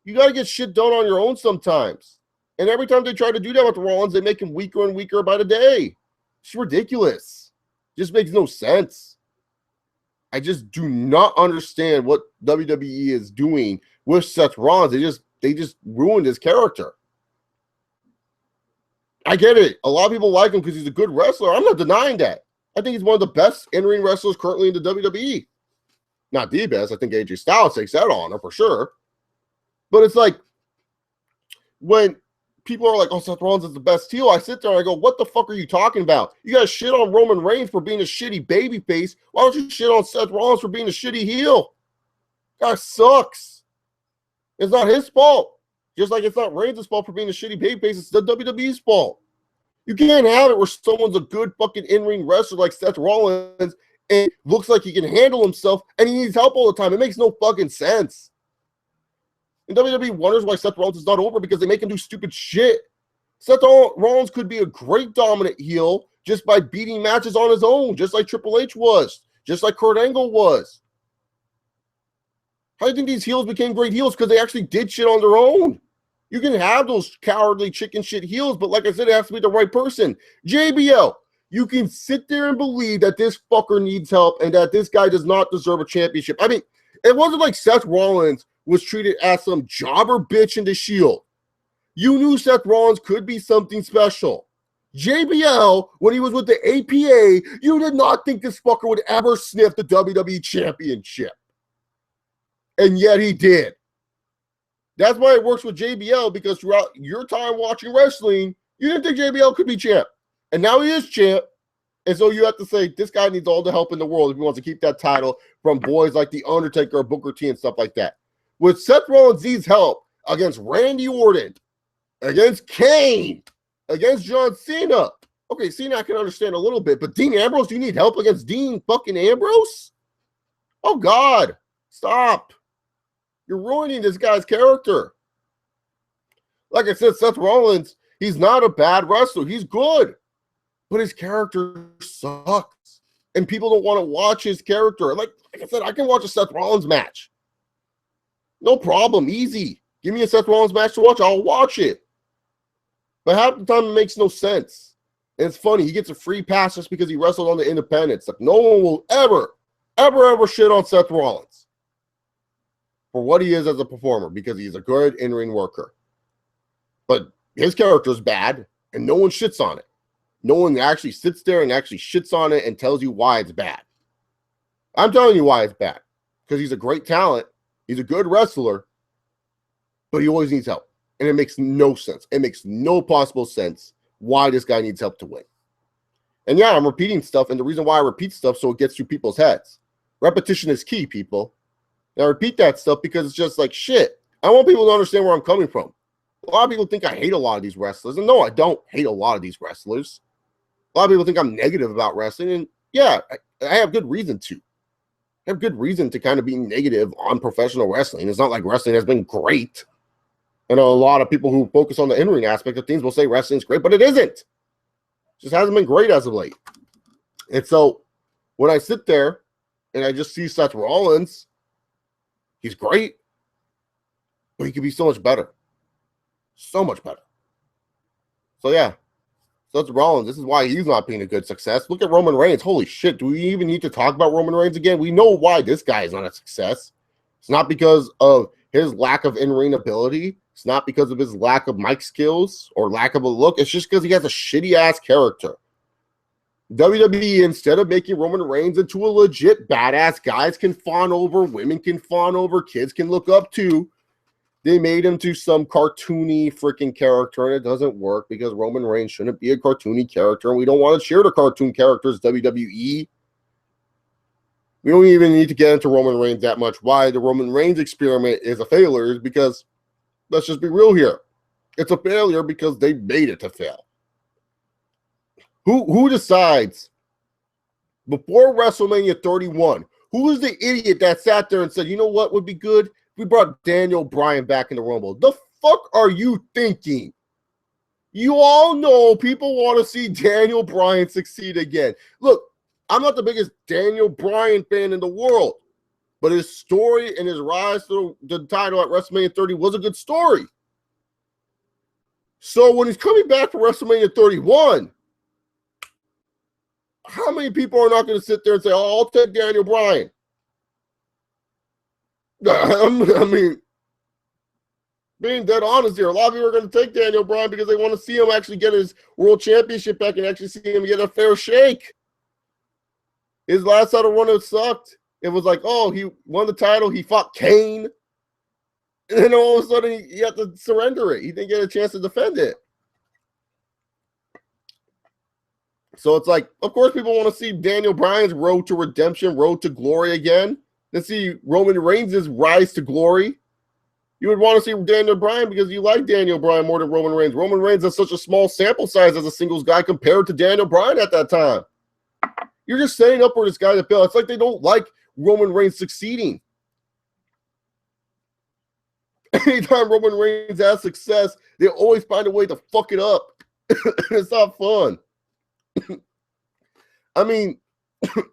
Speaker 1: you got to get shit done on your own sometimes. And every time they try to do that with Rollins, they make him weaker and weaker by the day. It's ridiculous. Just makes no sense. I just do not understand what WWE is doing with Seth Rollins. They just ruined his character. I get it. A lot of people like him because he's a good wrestler. I'm not denying that. I think he's one of the best in-ring wrestlers currently in the WWE. Not the best. I think AJ Styles takes that honor for sure. But it's like when people are like, oh, Seth Rollins is the best heel, I sit there and I go, what the fuck are you talking about? You guys shit on Roman Reigns for being a shitty babyface. Why don't you shit on Seth Rollins for being a shitty heel? That sucks. It's not his fault. Just like it's not Reigns' fault for being a shitty babyface, it's the WWE's fault. You can't have it where someone's a good fucking in-ring wrestler like Seth Rollins and looks like he can handle himself and he needs help all the time. It makes no fucking sense. And WWE wonders why Seth Rollins is not over because they make him do stupid shit. Seth Rollins could be a great dominant heel just by beating matches on his own, just like Triple H was, just like Kurt Angle was. How do you think these heels became great heels? Because they actually did shit on their own. You can have those cowardly chicken shit heels, but like I said, it has to be the right person. JBL, you can sit there and believe that this fucker needs help and that this guy does not deserve a championship. I mean, it wasn't like Seth Rollins was treated as some jobber bitch in the Shield. You knew Seth Rollins could be something special. JBL, when he was with the APA, you did not think this fucker would ever sniff the WWE Championship. And yet he did. That's why it works with JBL, because throughout your time watching wrestling, you didn't think JBL could be champ. And now he is champ. And so you have to say, this guy needs all the help in the world if he wants to keep that title from boys like The Undertaker or Booker T and stuff like that. With Seth Rollins needs help against Randy Orton, against Kane, against John Cena. Okay, Cena I can understand a little bit, but Dean Ambrose, you need help against Dean fucking Ambrose? Oh, God. Stop. You're ruining this guy's character. Like I said, Seth Rollins, he's not a bad wrestler. He's good. But his character sucks. And people don't want to watch his character. Like I said, I can watch a Seth Rollins match. No problem. Easy. Give me a Seth Rollins match to watch. I'll watch it. But half the time it makes no sense. And it's funny, he gets a free pass just because he wrestled on the independents. Like, no one will ever shit on Seth Rollins for what he is as a performer, because he's a good in-ring worker. But his character is bad, and no one shits on it. No one actually sits there and actually shits on it and tells you why it's bad. I'm telling you why it's bad. Because he's a great talent. He's a good wrestler. But he always needs help. And it makes no sense. It makes no possible sense why this guy needs help to win. And yeah, I'm repeating stuff. And the reason why I repeat stuff so it gets through people's heads. Repetition is key, people. And I repeat that stuff because it's just like, shit. I want people to understand where I'm coming from. A lot of people think I hate a lot of these wrestlers. And no, I don't hate a lot of these wrestlers. A lot of people think I'm negative about wrestling. And yeah, I have good reason to. I have good reason to kind of be negative on professional wrestling. It's not like wrestling has been great. And a lot of people who focus on the in-ring aspect of things will say wrestling's great, but it isn't. It just hasn't been great as of late. And so when I sit there and I just see Seth Rollins, he's great, but he could be so much better. So much better. So yeah, Seth Rollins, this is why he's not being a good success. Look at Roman Reigns. Holy shit, do we even need to talk about Roman Reigns again? We know why this guy is not a success. It's not because of his lack of in-ring ability. It's not because of his lack of mic skills or lack of a look. It's just because he has a shitty-ass character. WWE, instead of making Roman Reigns into a legit badass, guys can fawn over, women can fawn over, kids can look up to, they made him to some cartoony freaking character, and it doesn't work because Roman Reigns shouldn't be a cartoony character, and we don't want to cheer the cartoon characters, WWE. We don't even need to get into Roman Reigns that much. Why the Roman Reigns experiment is a failure is because, let's just be real here. It's a failure because they made it to fail. Who decides before WrestleMania 31, who was the idiot that sat there and said, you know what would be good? We brought Daniel Bryan back in the Rumble. The fuck are you thinking? You all know people want to see Daniel Bryan succeed again. Look, I'm not the biggest Daniel Bryan fan in the world, but his story and his rise to the title at WrestleMania 30 was a good story. So when he's coming back for WrestleMania 31, how many people are not going to sit there and say, oh, I'll take Daniel Bryan? I mean, being dead honest here, a lot of people are going to take Daniel Bryan because they want to see him actually get his world championship back and actually see him get a fair shake. His last title run, it sucked. It was like, oh, he won the title, he fought Kane, and then all of a sudden he had to surrender it. He didn't get a chance to defend it. So it's like, of course, people want to see Daniel Bryan's road to redemption, road to glory again. Let's see Roman Reigns' rise to glory. You would want to see Daniel Bryan because you like Daniel Bryan more than Roman Reigns. Roman Reigns has such a small sample size as a singles guy compared to Daniel Bryan at that time. You're just setting up for this guy to fail. It's like they don't like Roman Reigns succeeding. Anytime Roman Reigns has success, they always find a way to fuck it up. It's not fun. I mean,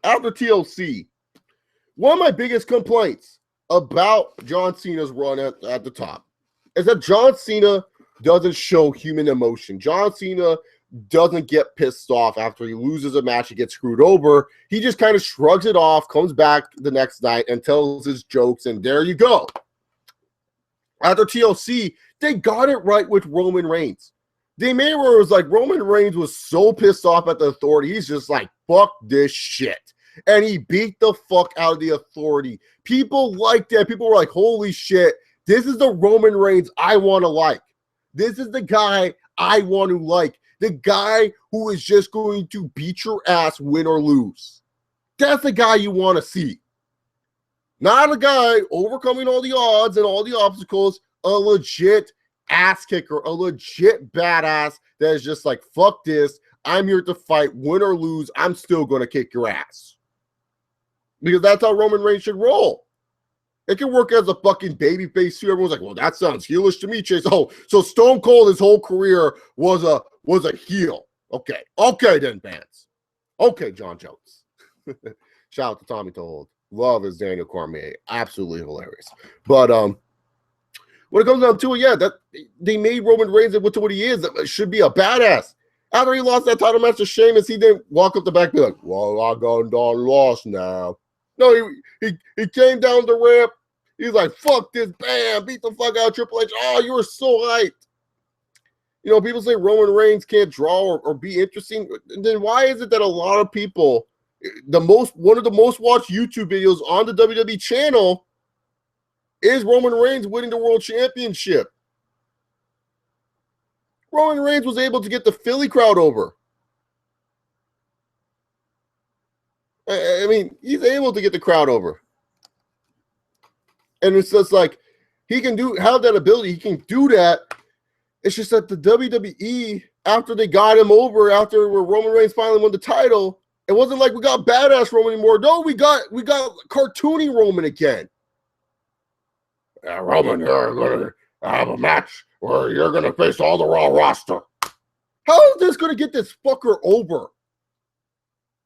Speaker 1: after TLC, one of my biggest complaints about John Cena's run at the top is that John Cena doesn't show human emotion. John Cena doesn't get pissed off after he loses a match, he gets screwed over. He just kind of shrugs it off, comes back the next night and tells his jokes, and there you go. After TLC, they got it right with Roman Reigns. They made it where it was like Roman Reigns was so pissed off at the Authority, he's just like, fuck this shit. And he beat the fuck out of the Authority. People liked that. People were like, holy shit, this is the Roman Reigns I want to like. This is the guy I want to like. The guy who is just going to beat your ass, win or lose. That's the guy you want to see. Not a guy overcoming all the odds and all the obstacles, a legit ass kicker, a legit badass that is just like, fuck this. I'm here to fight, win or lose. I'm still going to kick your ass. Because that's how Roman Reigns should roll. It can work as a fucking babyface too. Everyone's like, well, that sounds heelish to me, Chase. Oh, so Stone Cold his whole career was a heel. Okay. Okay then, fans. Okay, John Jones. Shout out to Tommy Told. Love his Daniel Cormier. Absolutely hilarious. But when it comes down to it, yeah, that they made Roman Reigns into what he is. That should be a badass. After he lost that title match to Sheamus, he didn't walk up the back and be like, well, I got done lost now. No, he came down the ramp. He's like, fuck this, bam, beat the fuck out of Triple H. Oh, you were so hyped. You know, people say Roman Reigns can't draw or be interesting. Then why is it that a lot of people, one of the most watched YouTube videos on the WWE channel is Roman Reigns winning the World Championship? Roman Reigns was able to get the Philly crowd over. I mean, he's able to get the crowd over. And it's just like, he can have that ability. He can do that. It's just that the WWE, after they got him over, after Roman Reigns finally won the title, it wasn't like we got badass Roman anymore. No, we got cartoony Roman again. Roman, you're going to have a match where you're going to face all the Raw roster. How is this going to get this fucker over?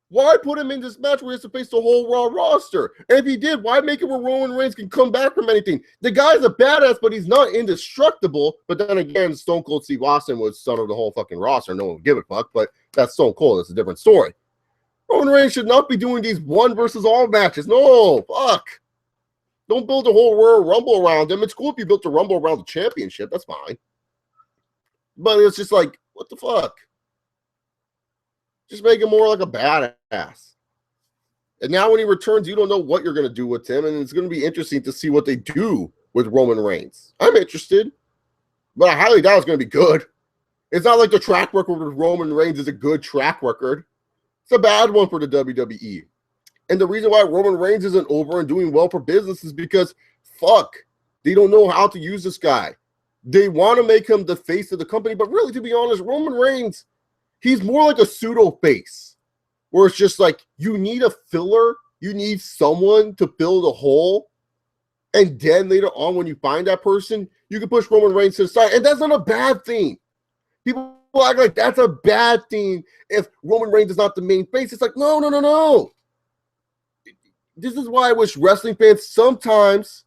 Speaker 1: Why put him in this match where he has to face the whole Raw roster? And if he did, why make it where Roman Reigns can come back from anything? The guy's a badass, but he's not indestructible. But then again, Stone Cold Steve Austin was son of the whole fucking roster. No one would give a fuck, but that's Stone Cold. That's a different story. Roman Reigns should not be doing these one versus all matches. No, fuck. Don't build a whole Royal Rumble around him. It's cool if you built a Rumble around the championship. That's fine. But it's just like, what the fuck? Just make him more like a badass. And now when he returns, you don't know what you're going to do with him. And it's going to be interesting to see what they do with Roman Reigns. I'm interested. But I highly doubt it's going to be good. It's not like the track record with Roman Reigns is a good track record. It's a bad one for the WWE. And the reason why Roman Reigns isn't over and doing well for business is because, fuck, they don't know how to use this guy. They want to make him the face of the company. But really, to be honest, Roman Reigns, he's more like a pseudo face, where it's just like you need a filler, you need someone to fill the hole, and then later on when you find that person, you can push Roman Reigns to the side, and that's not a bad thing. People act like that's a bad thing if Roman Reigns is not the main face. It's like, no. This is why I wish wrestling fans sometimes,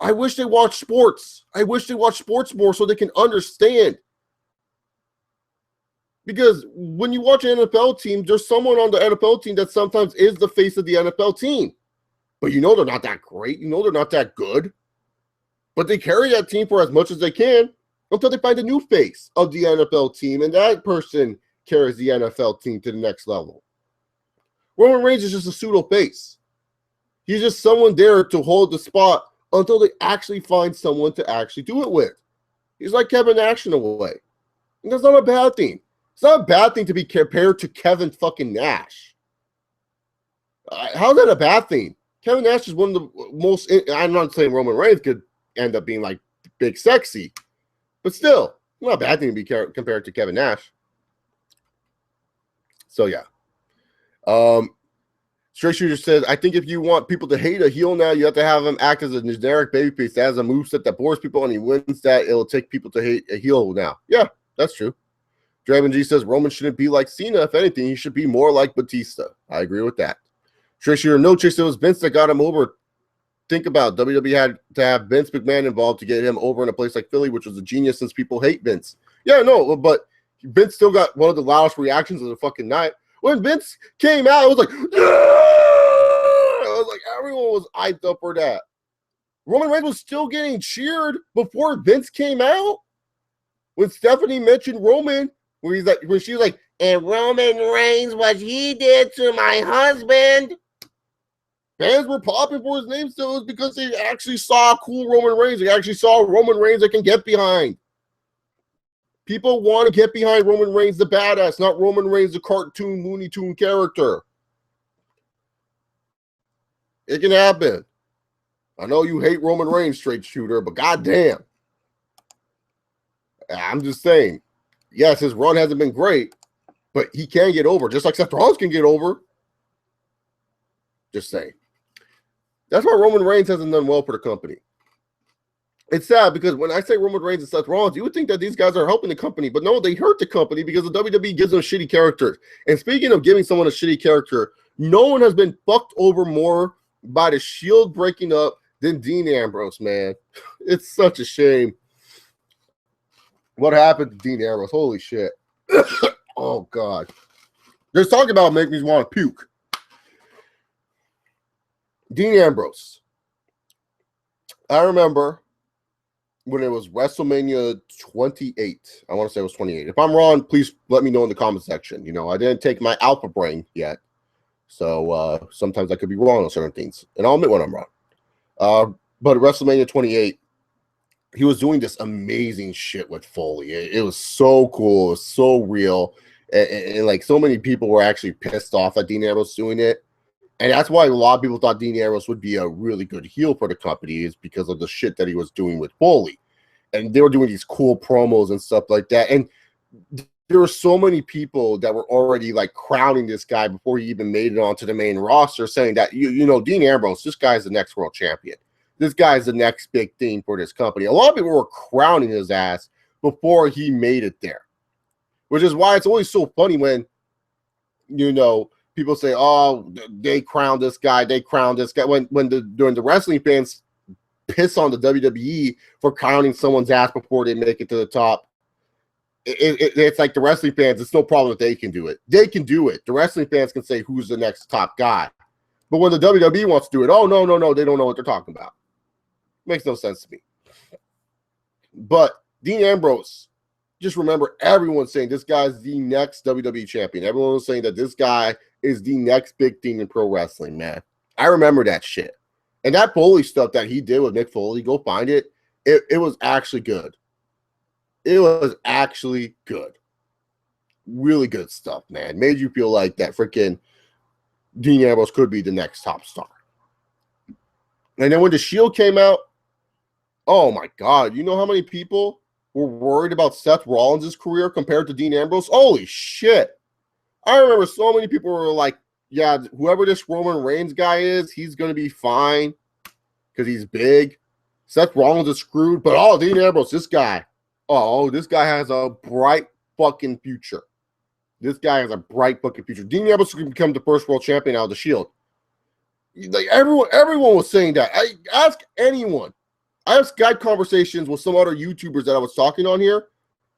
Speaker 1: I wish they watch sports. I wish they watch sports more so they can understand. Because when you watch an NFL team, there's someone on the NFL team that sometimes is the face of the NFL team. But you know they're not that great. You know they're not that good. But they carry that team for as much as they can until they find a new face of the NFL team, and that person carries the NFL team to the next level. Roman Reigns is just a pseudo face. He's just someone there to hold the spot until they actually find someone to actually do it with. He's like Kevin Nash in a way. And that's not a bad thing. It's not a bad thing to be compared to Kevin fucking Nash. How's that a bad thing? Kevin Nash is one of the most, I'm not saying Roman Reigns could end up being like big sexy, but still, not a bad thing to be compared to Kevin Nash. So yeah. Straight Shooter says, I think if you want people to hate a heel now, you have to have him act as a generic babyface that has a moveset that bores people, and he wins that. It'll take people to hate a heel now. Yeah, that's true. Draven G says Roman shouldn't be like Cena. If anything, he should be more like Batista. I agree with that. Straight Shooter, no, Chase, it was Vince that got him over. Think about it. WWE had to have Vince McMahon involved to get him over in a place like Philly, which was a genius since people hate Vince. Yeah, no, but Vince still got one of the loudest reactions of the fucking night. When Vince came out, it was like, yeah! It was like everyone was hyped up for that. Roman Reigns was still getting cheered before Vince came out. When Stephanie mentioned Roman, when she was like, and Roman Reigns, what he did to my husband. Fans were popping for his name still. It was because they actually saw cool Roman Reigns. They actually saw Roman Reigns they can get behind. People want to get behind Roman Reigns, the badass, not Roman Reigns, the cartoon, Looney Tune character. It can happen. I know you hate Roman Reigns, Straight Shooter, but goddamn. I'm just saying. Yes, his run hasn't been great, but he can get over, just like Seth Rollins can get over. Just saying. That's why Roman Reigns hasn't done well for the company. It's sad because when I say Roman Reigns and Seth Rollins, you would think that these guys are helping the company, but no, they hurt the company because the WWE gives them shitty characters. And speaking of giving someone a shitty character, no one has been fucked over more by the Shield breaking up Then Dean Ambrose, man. It's such a shame what happened to Dean Ambrose. Holy shit. Oh, God. Just talking about make me want to puke. Dean Ambrose. I remember when it was WrestleMania 28. I want to say it was 28. If I'm wrong, please let me know in the comment section. You know, I didn't take my alpha brain yet. So sometimes I could be wrong on certain things. And I'll admit when I'm wrong. But at WrestleMania 28, he was doing this amazing shit with Foley. It was so cool. It was so real. And like so many people were actually pissed off at Dean Ambrose doing it. And that's why a lot of people thought Dean Ambrose would be a really good heel for the company, is because of the shit that he was doing with Foley. And they were doing these cool promos and stuff like that. And there were so many people that were already like crowning this guy before he even made it onto the main roster, saying that, you know, Dean Ambrose, this guy's the next world champion. This guy's the next big thing for this company. A lot of people were crowning his ass before he made it there, which is why it's always so funny when, you know, people say, oh, they crowned this guy, they crowned this guy. When during the wrestling fans piss on the WWE for crowning someone's ass before they make it to the top, it's like the wrestling fans, it's no problem if they can do it. They can do it. The wrestling fans can say who's the next top guy. But when the WWE wants to do it, oh, no, they don't know what they're talking about. Makes no sense to me. But Dean Ambrose, just remember everyone saying this guy's the next WWE champion. Everyone was saying that this guy is the next big thing in pro wrestling, man. I remember that shit. And that Foley stuff that he did with Mick Foley, go find it. It was actually good. It was actually good. Really good stuff, man. Made you feel like that freaking Dean Ambrose could be the next top star. And then when the Shield came out, oh my God, you know how many people were worried about Seth Rollins' career compared to Dean Ambrose? Holy shit. I remember so many people were like, yeah, whoever this Roman Reigns guy is, he's going to be fine because he's big. Seth Rollins is screwed, but oh, Dean Ambrose, this guy, oh, this guy has a bright fucking future. This guy has a bright fucking future. Dean Ambrose can become the first world champion out of the Shield. Like everyone was saying that. I ask anyone. I have Skype conversations with some other YouTubers that I was talking on here,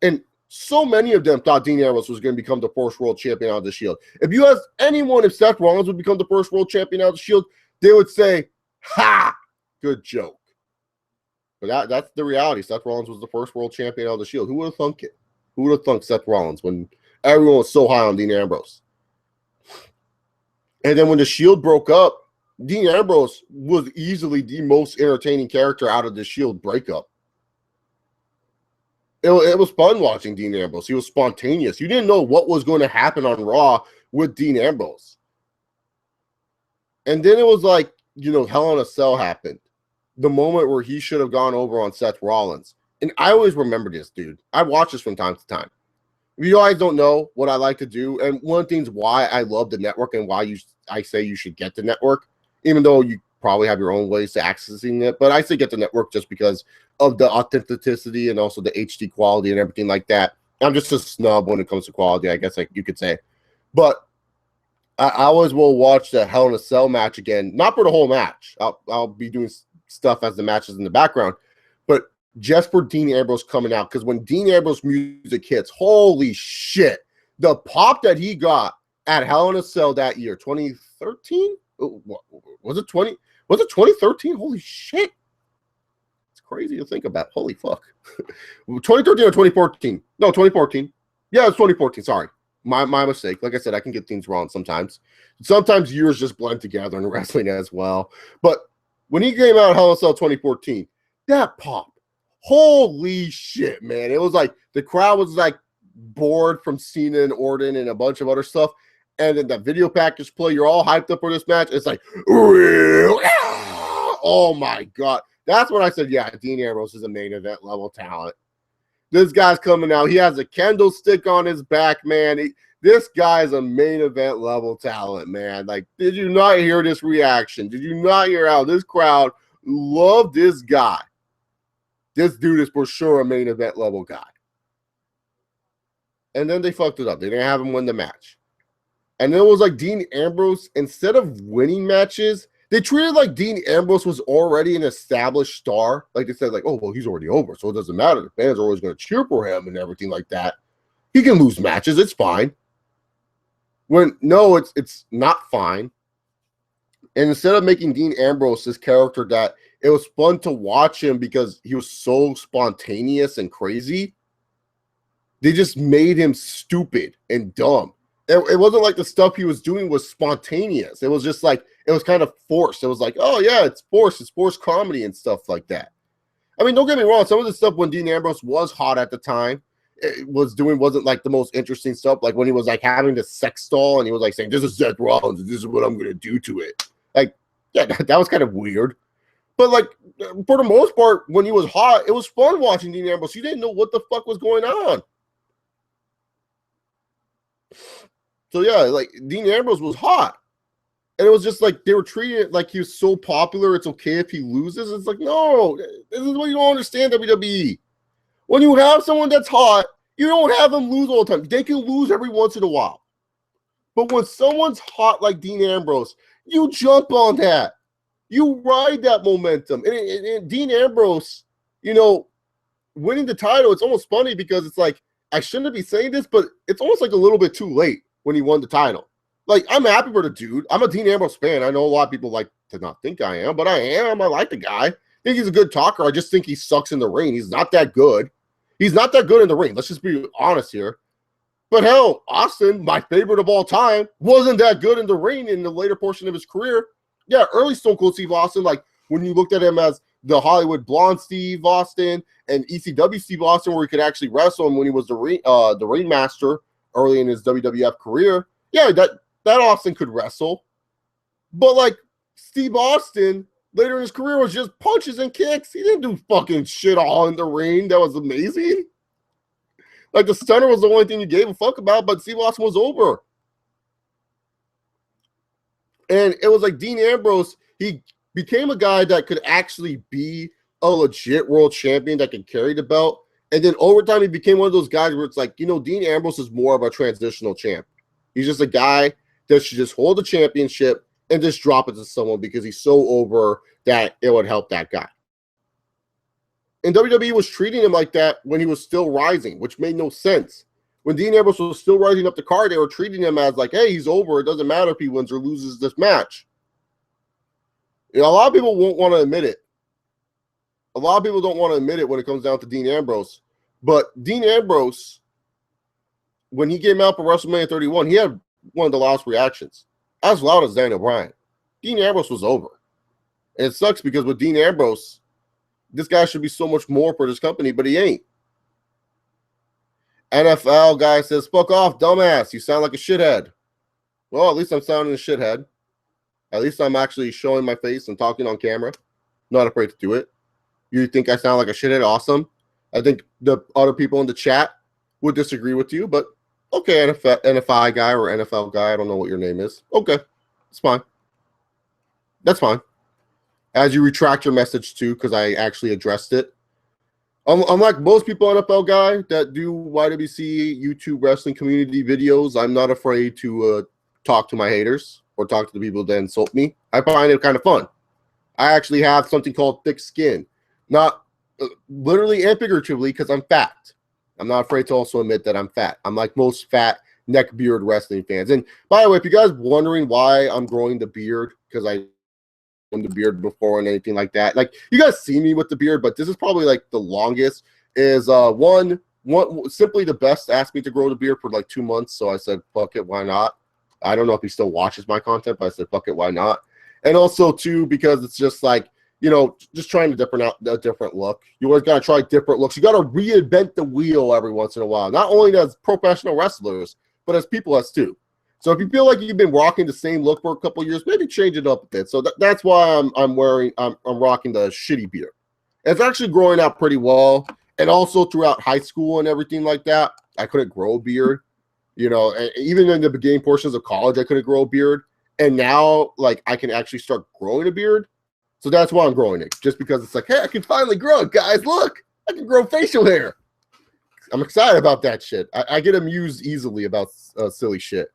Speaker 1: and so many of them thought Dean Ambrose was going to become the first world champion out of the Shield. If you ask anyone if Seth Rollins would become the first world champion out of the Shield, they would say, ha, good joke. But that's the reality. Seth Rollins was the first world champion out of the Shield. Who would have thunk it? Who would have thunk Seth Rollins when everyone was so high on Dean Ambrose? And then when the Shield broke up, Dean Ambrose was easily the most entertaining character out of the Shield breakup. It was fun watching Dean Ambrose. He was spontaneous. You didn't know what was going to happen on Raw with Dean Ambrose. And then it was like, you know, Hell in a Cell happened. The moment where he should have gone over on Seth Rollins. And I always remember this, dude. I watch this from time to time. If you guys don't know what I like to do, and one of the things why I love the network and why I say you should get the network, even though you probably have your own ways to accessing it, but I say get the network just because of the authenticity and also the HD quality and everything like that. I'm just a snub when it comes to quality, I guess, like you could say. But I always will watch the Hell in a Cell match again, not for the whole match. I'll be doing stuff as the match is in the background, but just for Dean Ambrose coming out, because when Dean Ambrose music hits, holy shit, the pop that he got at Hell in a Cell that year, 2013? Was it 2013? Holy shit. It's crazy to think about. Holy fuck. 2013 or 2014? No, 2014. Yeah, it's 2014. Sorry. My mistake. Like I said, I can get things wrong sometimes. Sometimes years just blend together in wrestling as well. But when he came out of Hell in a Cell 2014, that pop. Holy shit, man. It was like the crowd was like bored from Cena and Orton and a bunch of other stuff. And then the video package play, you're all hyped up for this match. It's like, oh my God. That's when I said, yeah, Dean Ambrose is a main event level talent. This guy's coming out. He has a candlestick on his back, man. This guy is a main event level talent, man. Like, did you not hear this reaction? Did you not hear how this crowd loved this guy? This dude is for sure a main event level guy. And then they fucked it up. They didn't have him win the match. And then it was like Dean Ambrose, instead of winning matches, They treated like Dean Ambrose was already an established star. Like they said, like, oh, well, he's already over, so it doesn't matter. The fans are always going to cheer for him and everything like that. He can lose matches. It's fine. When, no, it's not fine. And instead of making Dean Ambrose this character that it was fun to watch him because he was so spontaneous and crazy, they just made him stupid and dumb. It wasn't like the stuff he was doing was spontaneous. It was just like, it was kind of forced. It was like, oh yeah, it's forced comedy and stuff like that. I mean, don't get me wrong. Some of the stuff when Dean Ambrose was hot at the time, wasn't like the most interesting stuff. Like when he was like having the sex doll and he was like saying, this is Seth Rollins and this is what I'm going to do to it. Like, yeah, that was kind of weird. But like, for the most part, when he was hot, it was fun watching Dean Ambrose. You didn't know what the fuck was going on. So yeah, like Dean Ambrose was hot. And it was just like they were treating it like he was so popular, it's okay if he loses. It's like, no, this is what you don't understand, WWE. When you have someone that's hot, you don't have them lose all the time. They can lose every once in a while. But when someone's hot like Dean Ambrose, you jump on that. You ride that momentum. And Dean Ambrose, you know, winning the title, it's almost funny because it's like, I shouldn't be saying this, but it's almost like a little bit too late when he won the title. Like, I'm happy for the dude. I'm a Dean Ambrose fan. I know a lot of people like to not think I am, but I am. I like the guy. I think he's a good talker. I just think he sucks in the ring. He's not that good. He's not that good in the ring. Let's just be honest here. But hell, Austin, my favorite of all time, wasn't that good in the ring in the later portion of his career. Yeah, early Stone Cold Steve Austin, like when you looked at him as the Hollywood Blonde Steve Austin and ECW Steve Austin, where he could actually wrestle him when he was the ringmaster early in his WWF career. Yeah, that Austin could wrestle. But like Steve Austin, later in his career, was just punches and kicks. He didn't do fucking shit all in the ring. That was amazing. Like the stunner was the only thing you gave a fuck about, but Steve Austin was over. And it was like Dean Ambrose, he became a guy that could actually be a legit world champion that could carry the belt. And then over time, he became one of those guys where it's like, you know, Dean Ambrose is more of a transitional champ. He's just a guy that should just hold the championship and just drop it to someone because he's so over that it would help that guy. And WWE was treating him like that when he was still rising, which made no sense. When Dean Ambrose was still rising up the card, they were treating him as like, hey, he's over. It doesn't matter if he wins or loses this match. You know, a lot of people won't want to admit it. A lot of people don't want to admit it when it comes down to Dean Ambrose. But Dean Ambrose, when he came out for WrestleMania 31, he had one of the loudest reactions. As loud as Daniel Bryan. Dean Ambrose was over. And it sucks because with Dean Ambrose, this guy should be so much more for this company, but he ain't. NFL guy says, fuck off, dumbass. You sound like a shithead. Well, at least I'm sounding a shithead. At least I'm actually showing my face and talking on camera. Not afraid to do it. You think I sound like a shithead? Awesome. I think the other people in the chat would disagree with you, but okay, NFI guy or NFL guy, I don't know what your name is. Okay, it's fine. That's fine. As you retract your message too, because I actually addressed it. Unlike most people NFL guy that do YWC YouTube wrestling community videos, I'm not afraid to talk to my haters or talk to the people that insult me. I find it kind of fun. I actually have something called thick skin. Not literally and figuratively because I'm fat. I'm not afraid to also admit that I'm fat. I'm like most fat neck beard wrestling fans. And by the way, if you guys wondering why I'm growing the beard, because I the beard before and anything like that, like you guys see me with the beard, but this is probably like the longest. Is one simply the best asked me to grow the beard for like 2 months, so I said fuck it, why not? I don't know if he still watches my content, but I said fuck it, why not? And also too because it's just like, you know, just trying a different look. You always got to try different looks. You got to reinvent the wheel every once in a while, not only as professional wrestlers but as people as too. So if you feel like you've been rocking the same look for a couple of years, maybe change it up a bit. So that's why I'm rocking the shitty beard. It's actually growing out pretty well. And also throughout high school and everything like that, I couldn't grow a beard. You know, and even in the beginning portions of college, I couldn't grow a beard. And now, like, I can actually start growing a beard. So that's why I'm growing it. Just because it's like, hey, I can finally grow it, guys. Look, I can grow facial hair. I'm excited about that shit. I get amused easily about silly shit.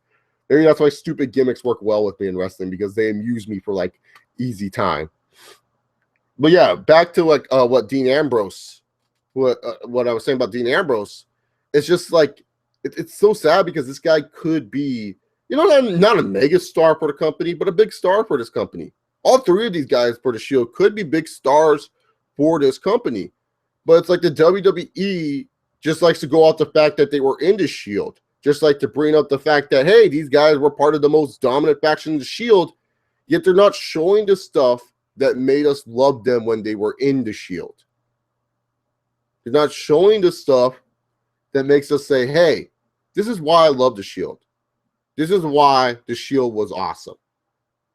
Speaker 1: Maybe that's why stupid gimmicks work well with me in wrestling, because they amuse me for like easy time. But yeah, back to like what Dean Ambrose, what I was saying about Dean Ambrose. It's just like it's so sad because this guy could be, you know, not a mega star for the company, but a big star for this company. All three of these guys for the Shield could be big stars for this company, but it's like the WWE just likes to go off the fact that they were in the Shield, just like to bring up the fact that, hey, these guys were part of the most dominant faction in the Shield, yet they're not showing the stuff that made us love them when they were in the Shield. They're not showing the stuff that makes us say, hey, this is why I love the Shield. This is why the Shield was awesome.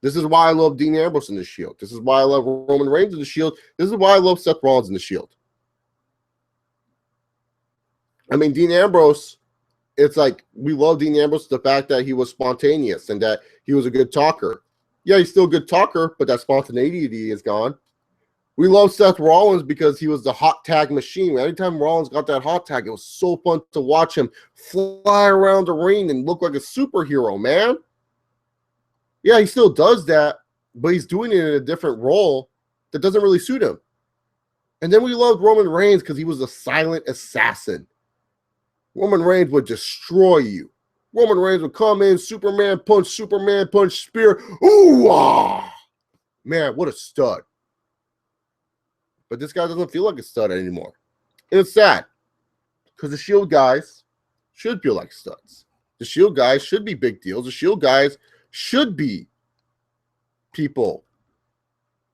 Speaker 1: This is why I love Dean Ambrose in the Shield. This is why I love Roman Reigns in the Shield. This is why I love Seth Rollins in the Shield. I mean, Dean Ambrose, it's like we love Dean Ambrose, the fact that he was spontaneous and that he was a good talker. Yeah, he's still a good talker, but that spontaneity is gone. We love Seth Rollins because he was the hot tag machine. Anytime Rollins got that hot tag, it was so fun to watch him fly around the ring and look like a superhero, man. Yeah, he still does that, but he's doing it in a different role that doesn't really suit him. And then we loved Roman Reigns because he was a silent assassin. Roman Reigns would destroy you. Roman Reigns would come in, Superman punch, spear. Ooh, ah! Man, what a stud. But this guy doesn't feel like a stud anymore. And it's sad because the Shield guys should feel like studs. The Shield guys should be big deals. The Shield guys should be people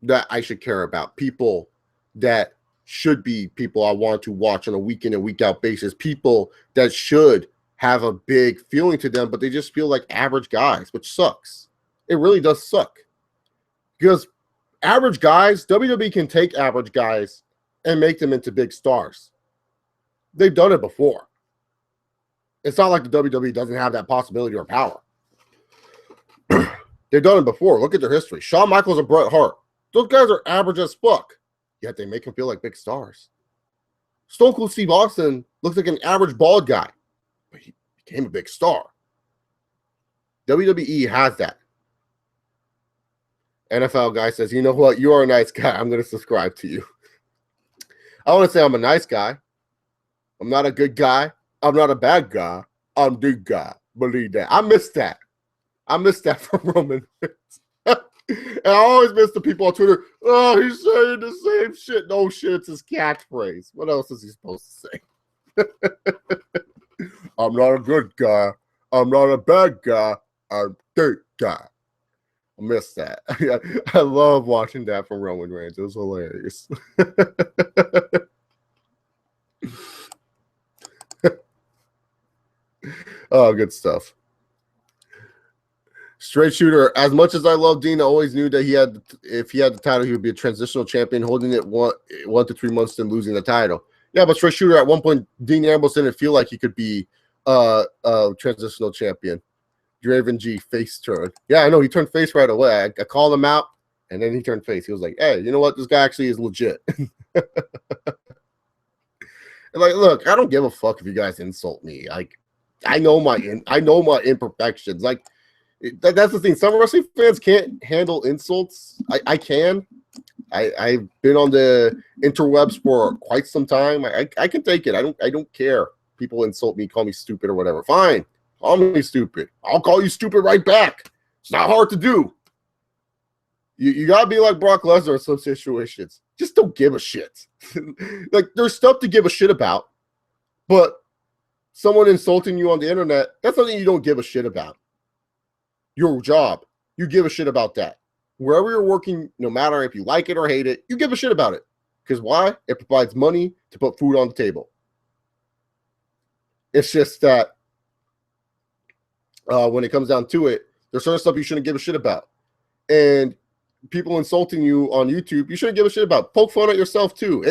Speaker 1: that I should care about, people that should be people I want to watch on a week in and week out basis, people that should have a big feeling to them, but they just feel like average guys, which sucks. It really does suck because average guys, WWE can take average guys and make them into big stars. They've done it before. It's not like the WWE doesn't have that possibility or power. They've done it before. Look at their history. Shawn Michaels and Bret Hart. Those guys are average as fuck, yet they make them feel like big stars. Stone Cold Steve Austin looks like an average bald guy, but he became a big star. WWE has that. NFL guy says, you know what? You are a nice guy. I'm going to subscribe to you. I want to say I'm a nice guy. I'm not a good guy. I'm not a bad guy. I'm the guy. Believe that. I miss that. I miss that from Roman Reigns. And I always miss the people on Twitter. Oh, he's saying the same shit. No shit, it's his catchphrase. What else is he supposed to say? I'm not a good guy. I'm not a bad guy. I'm the guy. I miss that. I love watching that from Roman Reigns. It was hilarious. Oh, good stuff. Straight shooter. As much as I love Dean, I always knew that if he had the title, he would be a transitional champion, holding it 1 to 3 months, then losing the title. Yeah, but straight shooter at one point, Dean Ambrose didn't feel like he could be a transitional champion. Draven G face turn. Yeah, I know he turned face right away. I called him out, and then he turned face. He was like, "Hey, you know what? This guy actually is legit." Like, look, I don't give a fuck if you guys insult me. Like, I know my imperfections. Like, that's the thing. Some wrestling fans can't handle insults. I can. I've been on the interwebs for quite some time. I can take it. I don't care. People insult me, call me stupid or whatever. Fine. Call me stupid. I'll call you stupid right back. It's not hard to do. You gotta be like Brock Lesnar in some situations. Just don't give a shit. Like, there's stuff to give a shit about, but someone insulting you on the internet, that's something you don't give a shit about. Your job, you give a shit about that. Wherever you're working, no matter if you like it or hate it, you give a shit about it. Because why? It provides money to put food on the table. It's just that when it comes down to it, there's certain stuff you shouldn't give a shit about. And people insulting you on YouTube, you shouldn't give a shit about. Poke fun at yourself too.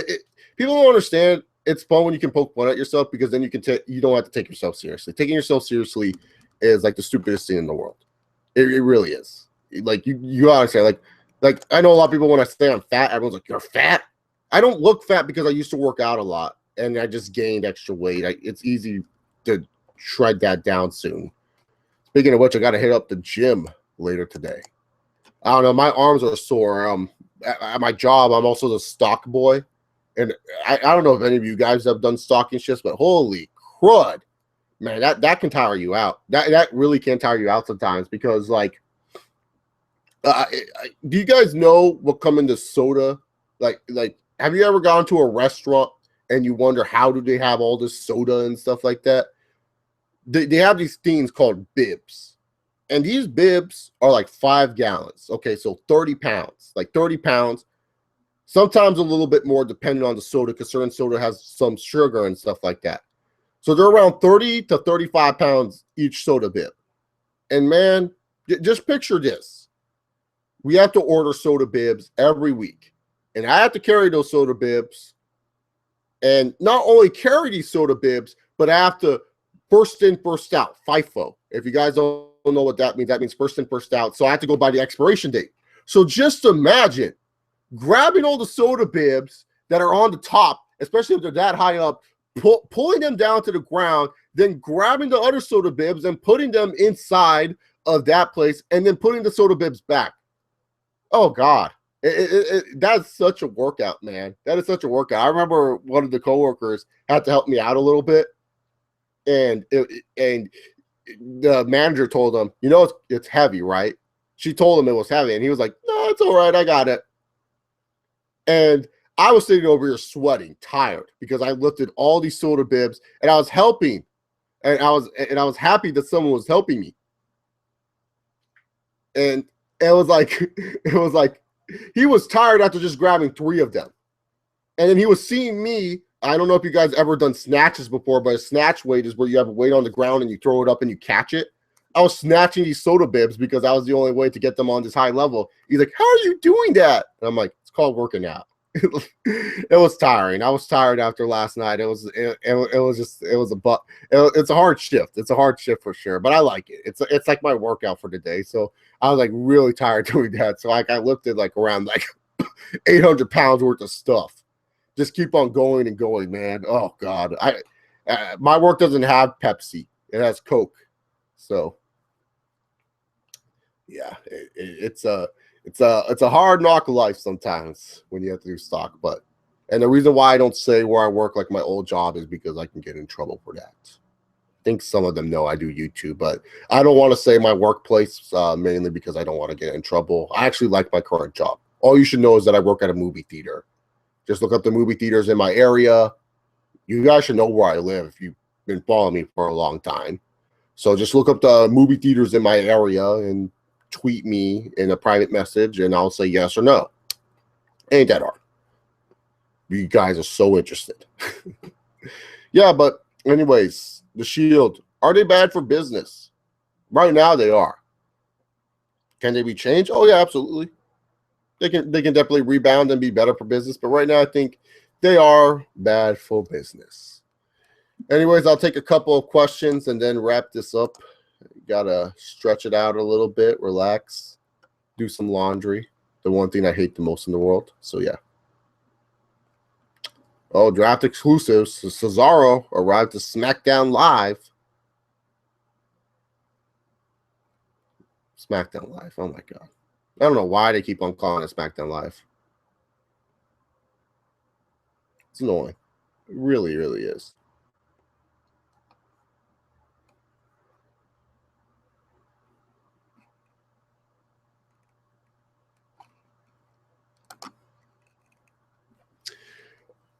Speaker 1: People don't understand it's fun when you can poke fun at yourself, because then you don't have to take yourself seriously. Taking yourself seriously is like the stupidest thing in the world. It really is. Like, you gotta say, like I know a lot of people, when I say I'm fat, everyone's like, "You're fat." I don't look fat because I used to work out a lot and I just gained extra weight. It's easy to shred that down soon. Speaking of which, I got to hit up the gym later today. I don't know. My arms are sore. At my job, I'm also the stock boy. And I don't know if any of you guys have done stocking shifts, but holy crud, man, that can tire you out. That really can tire you out sometimes because, like, do you guys know what come into soda? Like, have you ever gone to a restaurant and you wonder how do they have all this soda and stuff like that? They have these things called bibs. And these bibs are like 5 gallons. Okay, so 30 pounds, like 30 pounds. Sometimes a little bit more depending on the soda because certain soda has some sugar and stuff like that. So they're around 30 to 35 pounds each soda bib. And man, just picture this. We have to order soda bibs every week. And I have to carry those soda bibs. And not only carry these soda bibs, but I have to first in, first out, FIFO. If you guys don't know what that means first in, first out. So I have to go by the expiration date. So just imagine grabbing all the soda bibs that are on the top, especially if they're that high up, pulling them down to the ground, then grabbing the other soda bibs and putting them inside of that place, and then putting the soda bibs back. Oh, God. That's such a workout, man. That is such a workout. I remember one of the coworkers had to help me out a little bit, and the manager told him, you know, it's heavy, right? She told him it was heavy, and he was like, no, it's all right. I got it. And I was sitting over here sweating, tired, because I lifted all these soda bibs, and I was helping, and I was happy that someone was helping me. And it was like he was tired after just grabbing 3 of them. And then he was seeing me. I don't know if you guys ever done snatches before, but a snatch weight is where you have a weight on the ground and you throw it up and you catch it. I was snatching these soda bibs because that was the only way to get them on this high level. He's like, how are you doing that? And I'm like, it's called working out. It was tiring. I was tired after last night. It's a hard shift. It's a hard shift for sure, but I like it. It's like my workout for the day. So I was like really tired doing that. So like I lifted like around like 800 pounds worth of stuff. Just keep on going and going, man. Oh God. My work doesn't have Pepsi. It has Coke. So yeah, it's a hard knock life sometimes when you have to do stock. And the reason why I don't say where I work like my old job is because I can get in trouble for that. I think some of them know I do YouTube, but I don't want to say my workplace mainly because I don't want to get in trouble. I actually like my current job. All you should know is that I work at a movie theater. Just look up the movie theaters in my area. You guys should know where I live if you've been following me for a long time. So just look up the movie theaters in my area and tweet me in a private message, and I'll say yes or no. Ain't that hard. You guys are so interested. Yeah, but anyways, the Shield, are they bad for business? Right now they are. Can they be changed? Oh yeah, absolutely. They can definitely rebound and be better for business, but right now I think they are bad for business. Anyways, I'll take a couple of questions and then wrap this up. Gotta stretch it out a little bit, relax, do some laundry. The one thing I hate the most in the world. So yeah. Oh, draft exclusives. Cesaro arrived to SmackDown Live. SmackDown Live. Oh my God. I don't know why they keep on calling it SmackDown Live. It's annoying. It really, really is.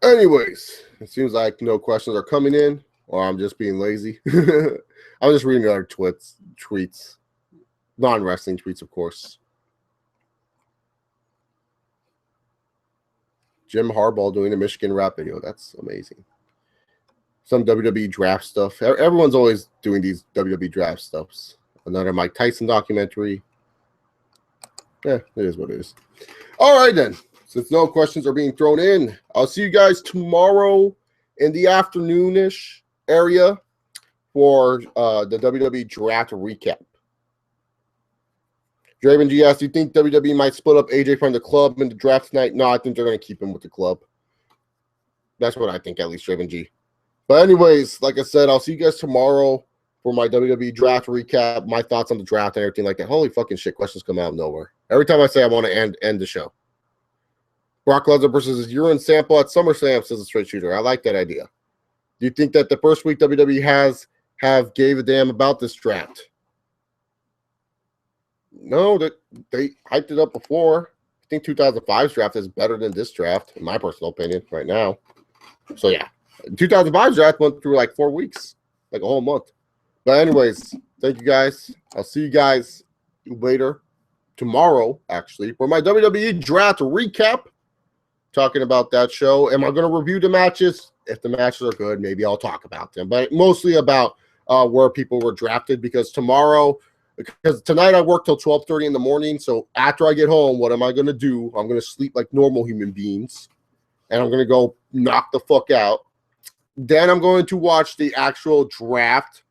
Speaker 1: Anyways, it seems like no questions are coming in, or I'm just being lazy. I'm just reading other tweets, non-wrestling tweets, of course. Jim Harbaugh doing a Michigan rap video. That's amazing. Some WWE draft stuff. Everyone's always doing these WWE draft stuffs. Another Mike Tyson documentary. Yeah, it is what it is. All right, then. Since no questions are being thrown in, I'll see you guys tomorrow in the afternoonish area for the WWE draft recap. Draven G asks, do you think WWE might split up AJ from the club in the draft tonight? No, I think they're going to keep him with the club. That's what I think, at least, Draven G. But anyways, like I said, I'll see you guys tomorrow for my WWE draft recap, my thoughts on the draft and everything like that. Holy fucking shit, questions come out of nowhere. Every time I say I want to end the show. Brock Lesnar versus urine sample at SummerSlam, says a straight shooter. I like that idea. Do you think that the first week WWE have gave a damn about this draft? No, that they hyped it up before. I think 2005's draft is better than this draft, in my personal opinion, right now. So yeah, 2005's draft went through like 4 weeks, like a whole month. But anyways, thank you guys. I'll see you guys later, tomorrow actually, for my WWE draft recap. Talking about that show. Am I going to review the matches? If the matches are good, maybe I'll talk about them. But mostly about where people were drafted, because tonight I work till 12:30 in the morning. So after I get home, what am I going to do? I'm going to sleep like normal human beings, and I'm going to go knock the fuck out. Then I'm going to watch the actual draft,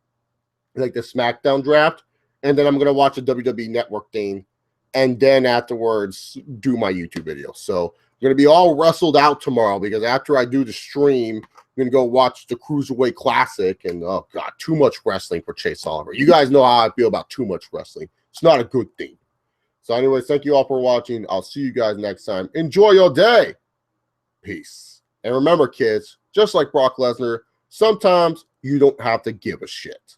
Speaker 1: like the SmackDown draft, and then I'm going to watch a WWE Network thing, and then afterwards do my YouTube video. So I'm going to be all wrestled out tomorrow, because after I do the stream, I'm going to go watch the Cruiserweight Classic, and oh god, too much wrestling for Chase Oliver. You guys know how I feel about too much wrestling. It's not a good thing. So anyways, thank you all for watching. I'll see you guys next time. Enjoy your day. Peace. And remember, kids, just like Brock Lesnar, sometimes you don't have to give a shit.